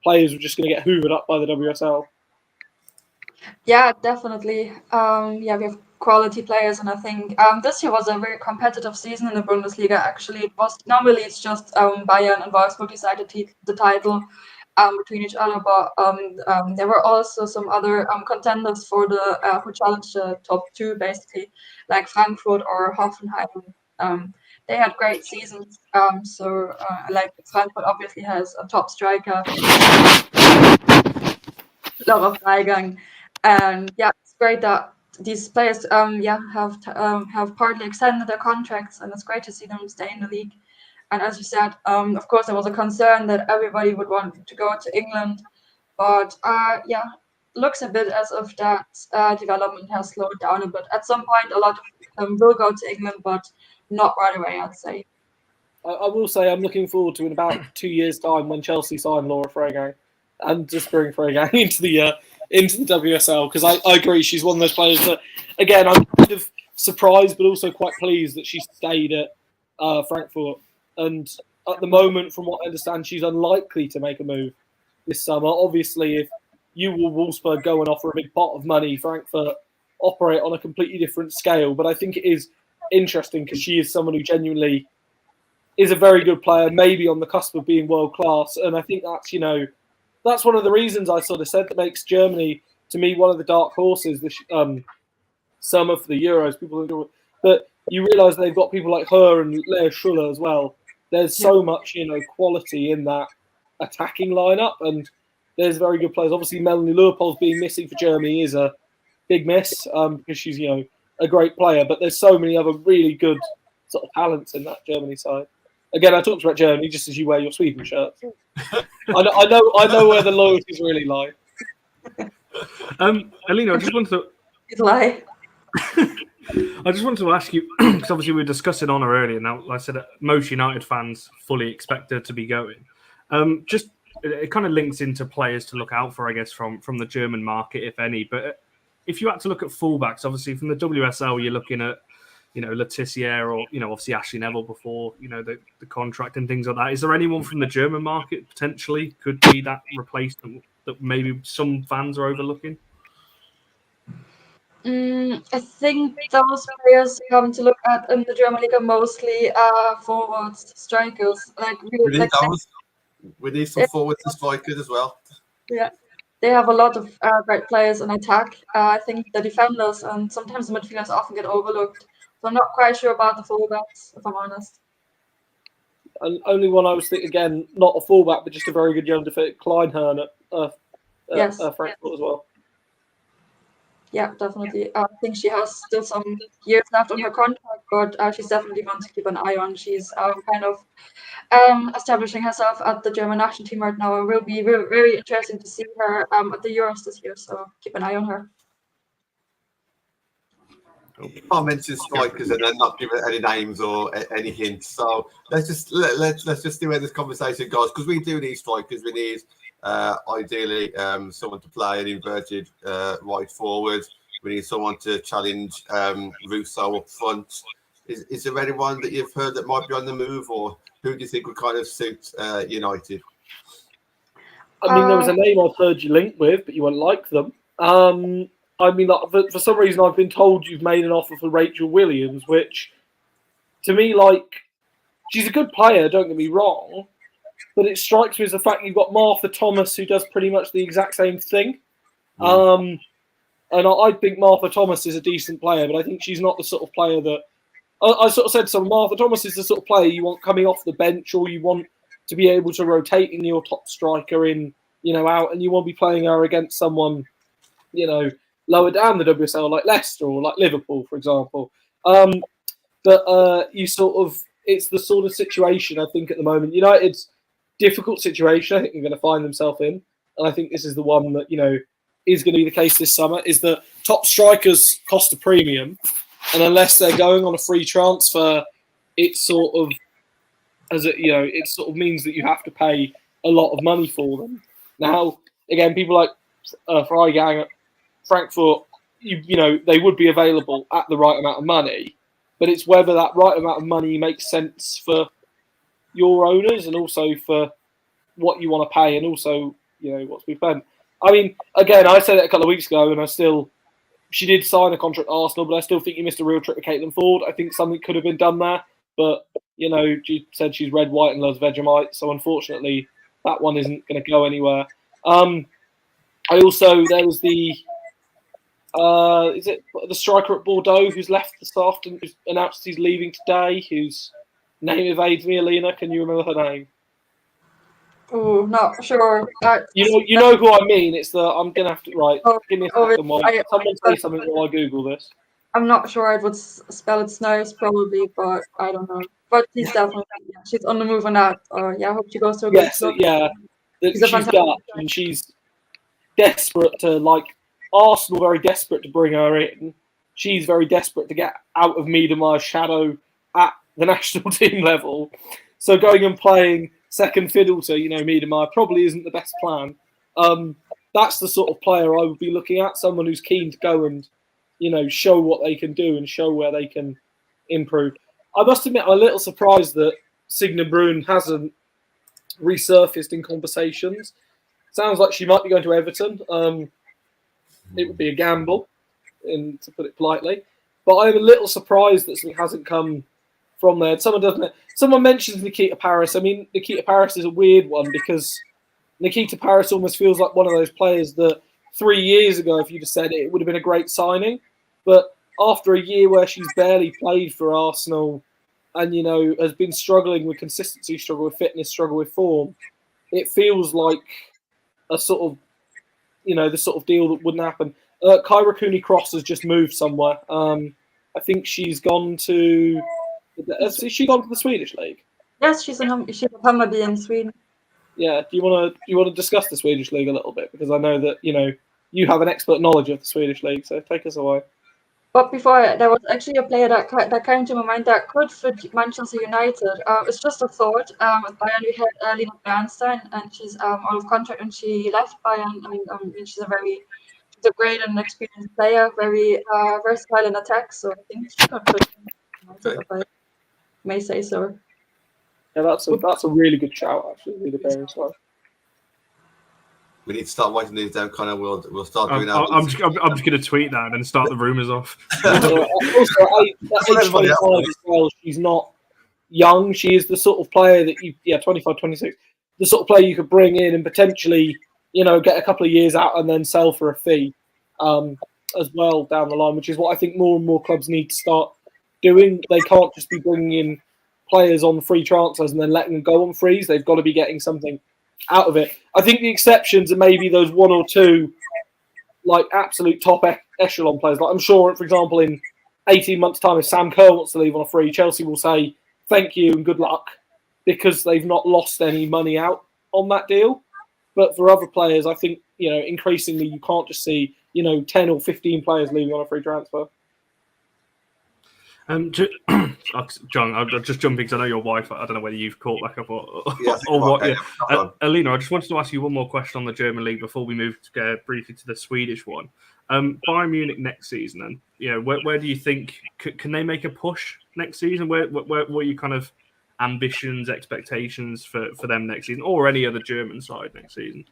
players were just going to get hoovered up by the WSL. Yeah, definitely. We have quality players, and I think this year was a very competitive season in the Bundesliga. Actually, it's just Bayern and Wolfsburg decided the title between each other, but there were also some other contenders for the who challenged the top two, basically, like Frankfurt or Hoffenheim. They had great seasons. Like Frankfurt obviously has a top striker, Laura Freigang. And it's great that these players have partly extended their contracts, and it's great to see them stay in the league. And as you said, of course there was a concern that everybody would want to go to England, but looks a bit as if that development has slowed down a bit. At some point a lot of them will go to England, but not right away, I'd say. I will say I'm looking forward to in about 2 years' time when Chelsea sign Laura Freigang and just bring Freigang into the WSL, because I agree she's one of those players that, again, I'm kind of surprised but also quite pleased that she stayed at Frankfurt. And at the moment, from what I understand, she's unlikely to make a move this summer. Obviously, if you or Wolfsburg go and offer a big pot of money, Frankfurt operate on a completely different scale. But I think it is interesting because she is someone who genuinely is a very good player, maybe on the cusp of being world class. And I think that's one of the reasons I sort of said that makes Germany, to me, one of the dark horses this summer for the Euros. People do it, but you realise they've got people like her and Lea Schuller as well. There's so much, quality in that attacking lineup, and there's very good players. Obviously, Melanie Leopold being missing for Germany is a big miss because she's, a great player. But there's so many other really good sort of talents in that Germany side. Again, I talked about Germany just as you wear your Sweden shirt. I know where the loyalties really lie. Alina, I just wanted to. Lie. I just wanted to ask you, because obviously we were discussing Ona earlier. Now, like I said, most United fans fully expect her to be going. It kind of links into players to look out for, I guess, from the German market, if any. But if you had to look at fullbacks, obviously from the WSL, you're looking at, Laetitia or, obviously Ashley Neville before, the contract and things like that. Is there anyone from the German market potentially could be that replacement that maybe some fans are overlooking? I think those players you have to look at in the German league are mostly forwards, strikers. We need some forwards and strikers as well. Yeah, they have a lot of great players in attack. I think the defenders and sometimes the midfielders often get overlooked. So I'm not quite sure about the fullbacks, if I'm honest. And only one I was thinking, again, not a fullback, but just a very good young defender, Kleinhern at Frankfurt as well. Yeah, definitely. I think she has still some years left on her contract, but she's definitely one to keep an eye on. She's kind of establishing herself at the German national team right now. It will be very, very interesting to see her at the Euros this year, so keep an eye on her. Can't mention strikers and then not give it any names or any hints. So let's just see where this conversation goes, because we do need strikers. We need ideally someone to play an inverted right forward. We need someone to challenge Russo up front. Is there anyone that you've heard that might be on the move, or who do you think would kind of suit United? I mean, there was a name I've heard you link with, but you won't like them. I mean, like, for some reason, I've been told you've made an offer for Rachel Williams, which, to me, like, she's a good player, don't get me wrong, but it strikes me as the fact you've got Martha Thomas, who does pretty much the exact same thing. And I think Martha Thomas is a decent player, but I think she's not the sort of player that... I sort of said so. Martha Thomas is the sort of player you want coming off the bench, or you want to be able to rotate in your top striker in, out, and you want to be playing her against someone, lower down the WSL, like Leicester or like Liverpool, for example. But you sort of, it's the sort of situation I think at the moment. United's difficult situation I think they're going to find themselves in, and I think this is the one that is going to be the case this summer. Is that top strikers cost a premium, and unless they're going on a free transfer, it sort of means that you have to pay a lot of money for them. Now, again, people like Freigang at Frankfurt, they would be available at the right amount of money, but it's whether that right amount of money makes sense for your owners and also for what you want to pay and also, what's been spent. I mean, again, I said it a couple of weeks ago, and she did sign a contract at Arsenal, but I still think you missed a real trick with Caitlin Ford. I think something could have been done there, but, she said she's red, white, and loves Vegemite, so unfortunately, that one isn't going to go anywhere. There was the is it the striker at Bordeaux who's left this afternoon, who's announced he's leaving today, whose name evades me, Alina? Can you remember her name? Oh, not sure. You know who I mean. It's I'm gonna have to give me a second while someone say something while I Google this. I'm not sure I would spell it Snows probably, but I don't know. But she's definitely she's on the move on that. I hope she goes to a good club. She's Dutch and she's desperate to Arsenal, very desperate to bring her in. She's very desperate to get out of Miedema's shadow at the national team level. So going and playing second fiddle to Miedema probably isn't the best plan. That's the sort of player I would be looking at. Someone who's keen to go and show what they can do and show where they can improve. I must admit, I'm a little surprised that Signe Brun hasn't resurfaced in conversations. Sounds like she might be going to Everton. It would be a gamble, to put it politely. But I'm a little surprised that something hasn't come from there. Someone mentions Nikita Paris. I mean, Nikita Paris is a weird one because Nikita Paris almost feels like one of those players that 3 years ago, if you'd have said it would have been a great signing. But after a year where she's barely played for Arsenal and, has been struggling with consistency, struggle with fitness, struggle with form, it feels like a sort of, the sort of deal that wouldn't happen. Kyra Cooney-Cross has just moved somewhere. I think she's gone to... Has she gone to the Swedish league? Yes, she's at Hammarby in Sweden. Yeah. Do you want to discuss the Swedish league a little bit? Because I know that, you have an expert knowledge of the Swedish league, so take us away. But before, there was actually a player that came to my mind that could fit Manchester United. It's just a thought. With Bayern, we had Alina Bernstein, and she's out of contract, and she left Bayern. She's a great and experienced player, very versatile in attack. So I think she could fit United, if I may say so. Yeah, that's a really good shout, actually. The Bayern side. We need to start writing these down, Connor. We'll start doing that. I'm just going to tweet that and then start the rumours off. Also, 25 as well, she's not young. She is the sort of player that 25, 26, the sort of player you could bring in and potentially, get a couple of years out and then sell for a fee as well down the line, which is what I think more and more clubs need to start doing. They can't just be bringing in players on free transfers and then letting them go on frees. They've got to be getting something out of it. I think the exceptions are maybe those one or two absolute top echelon players. I'm sure, for example, in 18 months' time, if Sam Kerr wants to leave on a free, Chelsea will say thank you and good luck because they've not lost any money out on that deal. But for other players, I think, increasingly you can't just see, 10 or 15 players leaving on a free transfer. John, I'll just jump in because I know your wife. I don't know whether you've caught back up or Yes, what. okay, Yeah. Alina, I just wanted to ask you one more question on the German league before we move briefly to the Swedish one. Bayern Munich next season, then, where do you think can they make a push next season? Where are your kind of ambitions, expectations for them next season, or any other German side next season?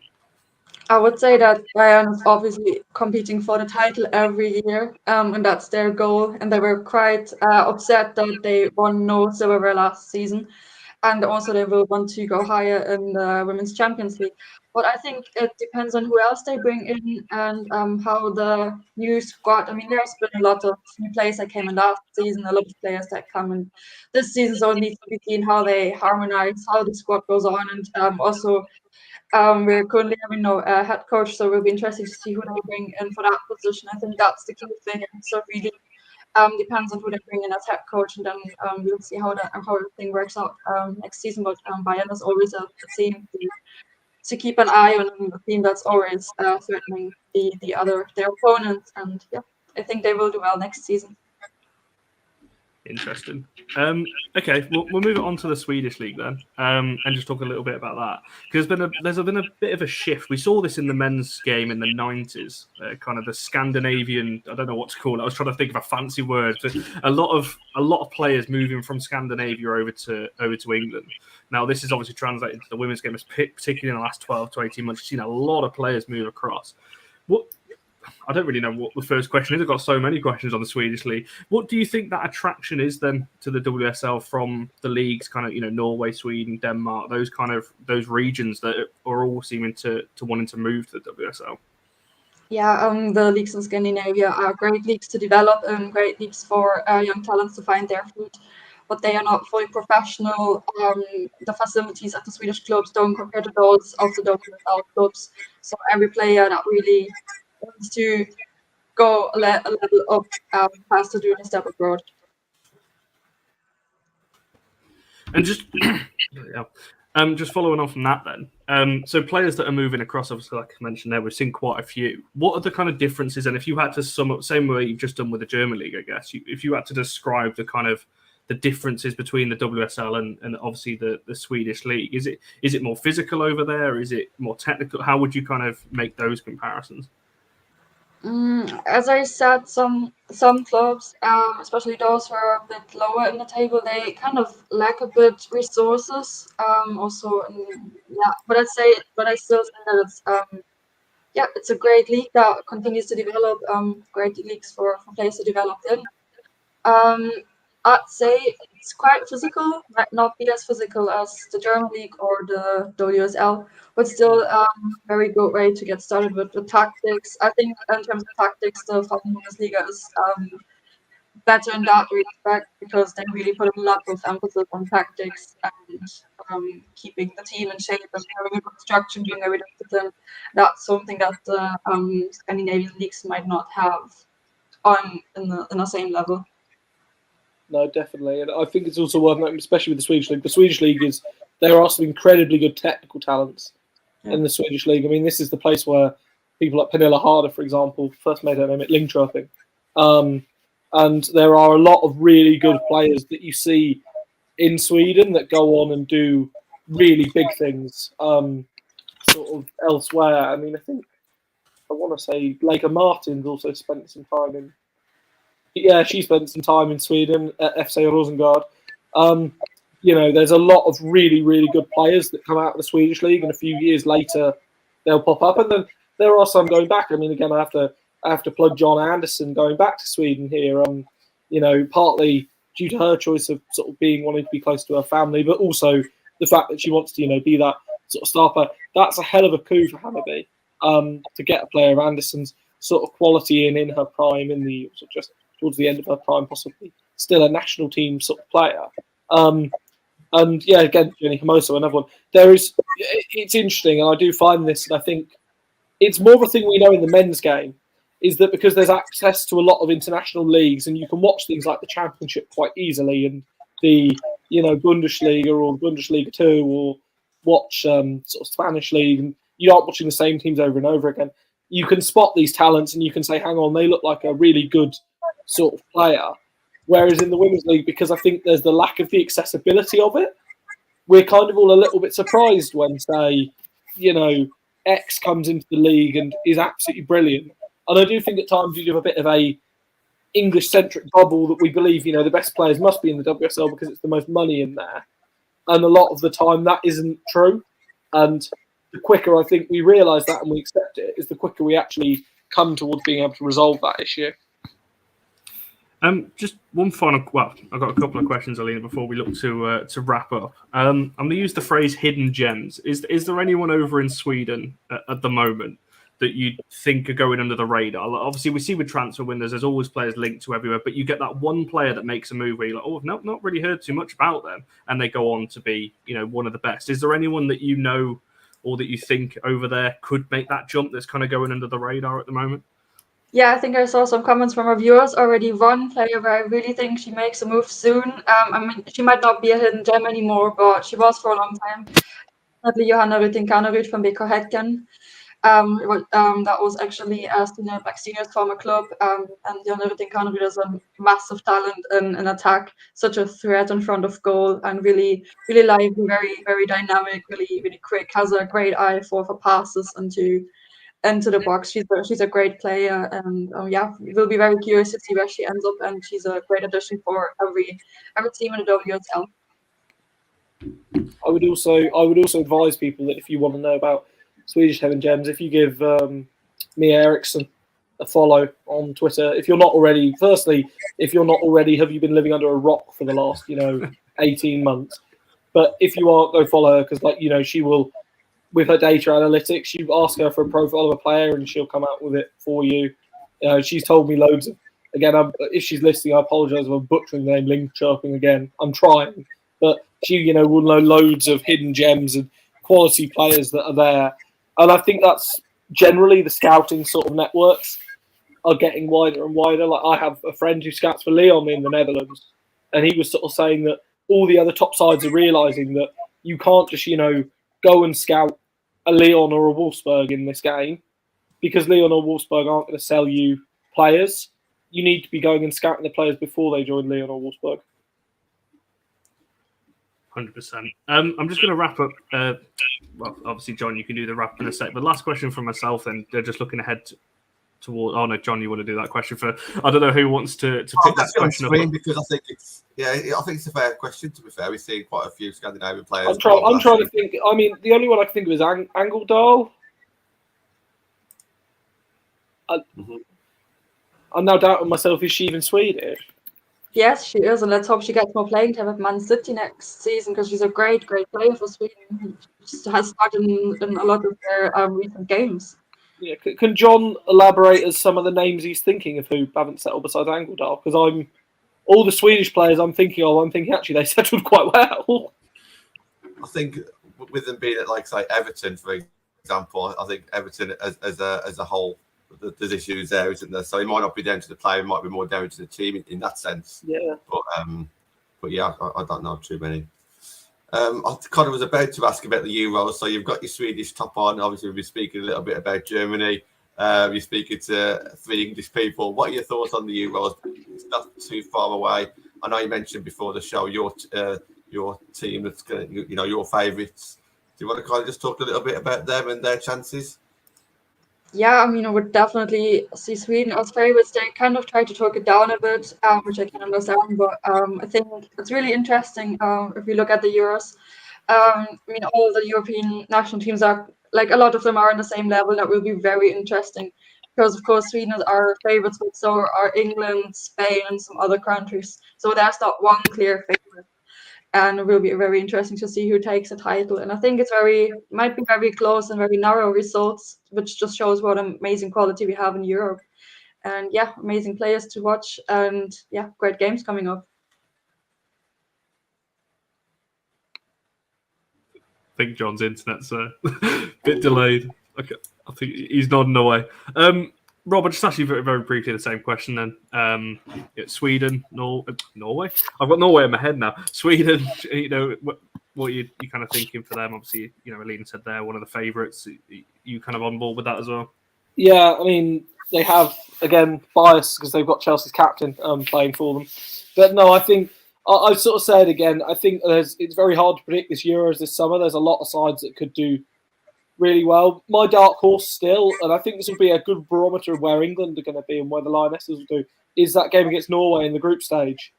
I would say that Bayern is obviously competing for the title every year, and that's their goal. And they were quite upset that they won no silverware last season, and also they will want to go higher in the Women's Champions League. But I think it depends on who else they bring in and how the new squad. I mean, there's been a lot of new players that came in last season, a lot of players that come in this season. So it needs to be seen how they harmonize, how the squad goes on, and also. We're currently having no head coach, so we'll be interested to see who they bring in for that position. I think that's the key thing. So really depends on who they bring in as head coach, and then we'll see how the thing works out next season. But Bayern is always a team to keep an eye on, a team that's always threatening their opponents, and yeah, I think they will do well next season. Interesting. Okay, we'll move it on to the Swedish league then, and just talk a little bit about that, because there's been a bit of a shift. We saw this in the men's game in the 90s, kind of the Scandinavian. I don't know what to call it. I was trying to think of a fancy word, but a lot of players moving from Scandinavia over to England. Now, this is obviously translated to the women's game, particularly in the last 12 to 18 months. You've seen a lot of players move across. I don't really know what the first question is. I've got so many questions on the Swedish league. What do you think that attraction is then to the WSL from the leagues, kind of, Norway, Sweden, Denmark, those regions that are all seeming to wanting to move to the WSL? Yeah, the leagues in Scandinavia are great leagues to develop and great leagues for young talents to find their feet. But they are not fully professional. The facilities at the Swedish clubs don't compare to those of the WSL clubs. So every player that really wants to go a level up has to do the step abroad. And just just following on from that then, so players that are moving across, obviously, like I mentioned there, we've seen quite a few. What are the kind of differences? And if you had to sum up, same way you've just done with the German league, I guess, if you had to describe the kind of the differences between the WSL and obviously the Swedish league, is it more physical over there? Is it more technical? How would you kind of make those comparisons? As I said, some clubs, especially those who are a bit lower in the table, they kind of lack a bit resources. But I still say that it's a great league that continues to develop. Great leagues for players to develop in. I'd say it's quite physical, might not be as physical as the German league or the WSL, but still very good way to get started with the tactics. I think in terms of tactics, the Bundesliga is better in that respect because they really put a lot of emphasis on tactics and keeping the team in shape and having a good structure, being very disciplined. That's something that the Scandinavian leagues might not have in the same level. No, definitely. And I think it's also worth noting, especially with the Swedish league. The Swedish league there are some incredibly good technical talents in the Swedish league. I mean, this is the place where people like Pernilla Harder, for example, first made her name at Linköping. And there are a lot of really good players that you see in Sweden that go on and do really big things sort of elsewhere. I mean, I want to say Lega Martins also spent some time in. Yeah, she spent some time in Sweden at FC Rosengård. There's a lot of really, really good players that come out of the Swedish league, and a few years later they'll pop up. And then there are some going back. I mean, again, I have to plug John Anderson going back to Sweden here. Partly due to her choice of sort of wanting to be close to her family, but also the fact that she wants to, be that sort of star player. That's a hell of a coup for Hammarby to get a player of Anderson's sort of quality in her prime, in the sort of just towards the end of her prime, possibly still a national team sort of player. And yeah, again, Jenny Hermoso, another one. It's interesting, and I do find this, and I think it's more of a thing we know in the men's game, is that because there's access to a lot of international leagues, and you can watch things like the Championship quite easily, and the Bundesliga or Bundesliga 2, or watch sort of Spanish league, and you aren't watching the same teams over and over again. You can spot these talents, and you can say, hang on, they look like a really good sort of player. Whereas in the Women's League, because I think there's the lack of the accessibility of it, we're kind of all a little bit surprised when, say, X comes into the league and is absolutely brilliant. And I do think at times you have a bit of a English-centric bubble that we believe, the best players must be in the WSL because it's the most money in there. And a lot of the time that isn't true. And the quicker I think we realise that and we accept it, is the quicker we actually come towards being able to resolve that issue. Just one final. Well, I've got a couple of questions, Alina, before we look to wrap up. I'm going to use the phrase "hidden gems." Is there anyone over in Sweden at the moment that you think are going under the radar? Obviously, we see with transfer windows, there's always players linked to everywhere, but you get that one player that makes a move where you're like, "Oh, I've not really heard too much about them," and they go on to be, one of the best. Is there anyone that you know or that you think over there could make that jump that's kind of going under the radar at the moment? Yeah, I think I saw some comments from our viewers already. One player where I really think she makes a move soon. She might not be a hidden gem anymore, but she was for a long time. Definitely Johanna Rytting-Kaneryd from BK Häcken. That was actually Stina Blackstenius' former club. And Johanna Rytting-Kaneryd is a massive talent in attack, such a threat in front of goal, and really, really lively, very, very dynamic, really, really quick. Has a great eye for passes into the box. She's a great player, and we'll be very curious to see where she ends up. And she's a great addition for every team in the WSL. I would also advise people that if you want to know about Swedish hidden gems, if you give Mia Eriksson a follow on Twitter. If you're not already, have you been living under a rock for the last 18 months? But if you are, go follow her, because she will. With her data analytics, you ask her for a profile of a player and she'll come out with it for you. She's told me loads of, again, if she's listening, I apologise if I'm butchering the name, link chirping again. I'm trying. But she, will know loads of hidden gems and quality players that are there. And I think that's generally the scouting sort of networks are getting wider and wider. Like I have a friend who scouts for Lyon in the Netherlands, and he was sort of saying that all the other top sides are realising that you can't just, go and scout a Lyon or a Wolfsburg in this game, because Lyon or Wolfsburg aren't going to sell you players. You need to be going and scouting the players before they join Lyon or Wolfsburg. 100%. I'm just going to wrap up. Well, obviously, John, you can do the wrap in a sec. But last question from myself, then. Just looking ahead toward. Oh no, John, you want to do that question for? I don't know who wants to pick that question up. Because I think it's a fair question. To be fair, we've seen quite a few Scandinavian players. I'm trying to think. I mean, the only one I can think of is Angeldal. I'm now doubting myself. Is she even Swedish? Yes, she is, and let's hope she gets more playing time at Man City next season, because she's a great, great player for Sweden. She has started in a lot of their recent games. Yeah, can John elaborate as some of the names he's thinking of who haven't settled besides Angeldal? Because all the Swedish players I'm thinking actually they settled quite well. I think with them being at say Everton, for example, I think Everton as a whole, there's issues there, isn't there? So it might not be down to the player, it might be more down to the team in that sense. Yeah. But yeah, I don't know too many. I kind of was about to ask about the Euros. So you've got your Swedish top on. Obviously, we'll be speaking a little bit about Germany. You're speaking to 3 English people. What are your thoughts on the Euros? It's not too far away. I know you mentioned before the show your team that's going to, your favourites. Do you want to kind of just talk a little bit about them and their chances? Yeah, I would definitely see Sweden as favourites. They kind of try to talk it down a bit, which I can understand. But I think it's really interesting if we look at the Euros. All the European national teams are, a lot of them are on the same level. That will be very interesting, because, of course, Sweden is our favourites, but so are England, Spain, and some other countries. So there's not one clear favourite. And it will be very interesting to see who takes the title. And I think might be very close and very narrow results, which just shows what amazing quality we have in Europe. And yeah, amazing players to watch, and yeah, great games coming up. I think John's internet's a bit delayed. Okay, I think he's nodding away. Rob, I'll just ask you very, very briefly the same question then. Sweden, Norway. I've got Norway in my head now. Sweden, what are you kind of thinking for them? Obviously, Alina said they're one of the favourites. You kind of on board with that as well? Yeah, they have, again, bias because they've got Chelsea's captain playing for them. But no, I think I've sort of said again, I think it's very hard to predict this Euros this summer. There's a lot of sides that could do really well. My dark horse still, and I think this will be a good barometer of where England are going to be and where the Lionesses will do, is that game against Norway in the group stage.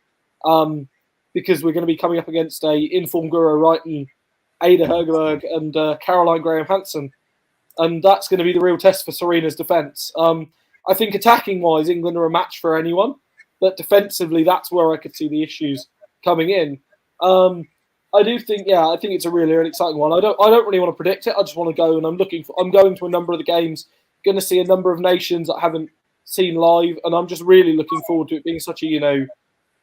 Because we're going to be coming up against a informed Guro Reiten, Ada Hegerberg and Caroline Graham-Hansen. And that's going to be the real test for Serena's defence. I think attacking-wise, England are a match for anyone. But defensively, that's where I could see the issues coming in. I do think, I think it's a really, really exciting one. I don't really want to predict it. I just want to go, and I'm going to a number of the games, going to see a number of nations that I haven't seen live, and I'm just really looking forward to it being such a,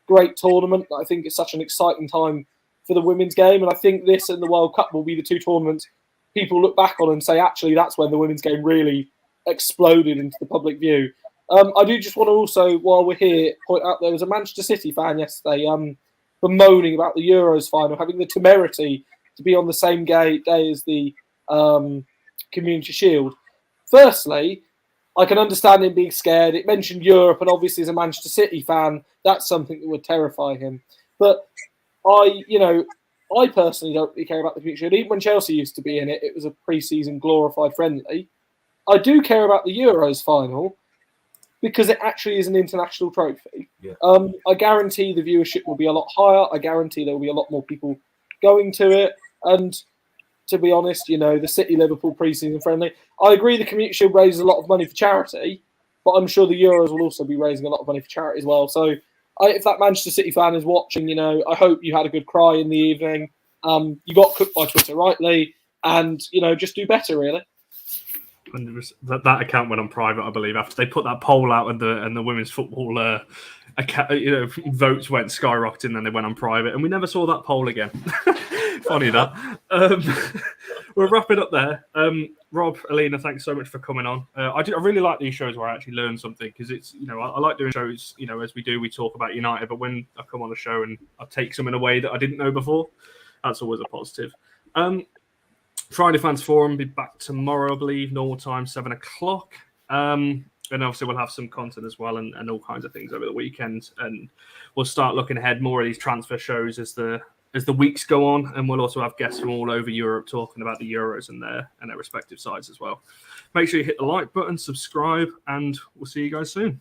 great tournament. I think it's such an exciting time for the women's game, and I think this and the World Cup will be the two tournaments people look back on and say, actually, that's when the women's game really exploded into the public view. I do just want to also, while we're here, point out there was a Manchester City fan yesterday bemoaning about the Euros final, having the temerity to be on the same day as the Community Shield. Firstly, I can understand him being scared. It mentioned Europe, and obviously as a Manchester City fan, that's something that would terrify him. But I personally don't really care about the Community Shield. Even when Chelsea used to be in it, it was a pre-season glorified friendly. I do care about the Euros final because it actually is an international trophy. Yeah. I guarantee the viewership will be a lot higher. I guarantee there will be a lot more people going to it. And to be honest, the City-Liverpool pre-season friendly, I agree the Community Shield raises a lot of money for charity, but I'm sure the Euros will also be raising a lot of money for charity as well. So if that Manchester City fan is watching, I hope you had a good cry in the evening. You got cooked by Twitter rightly, and, just do better, really. That account went on private, I believe, after they put that poll out and the women's football votes went skyrocketing, then they went on private, and we never saw that poll again. Funny that. We'll wrap it up there. Rob, Alina, thanks so much for coming on. I really like these shows where I actually learn something, because it's I like doing shows. As we talk about United, but when I come on a show and I take something away that I didn't know before, that's always a positive. Friday Fans Forum be back tomorrow, I believe, normal time, 7:00. And obviously we'll have some content as well and all kinds of things over the weekend. And we'll start looking ahead more of these transfer shows as the weeks go on. And we'll also have guests from all over Europe talking about the Euros and their respective sides as well. Make sure you hit the like button, subscribe, and we'll see you guys soon.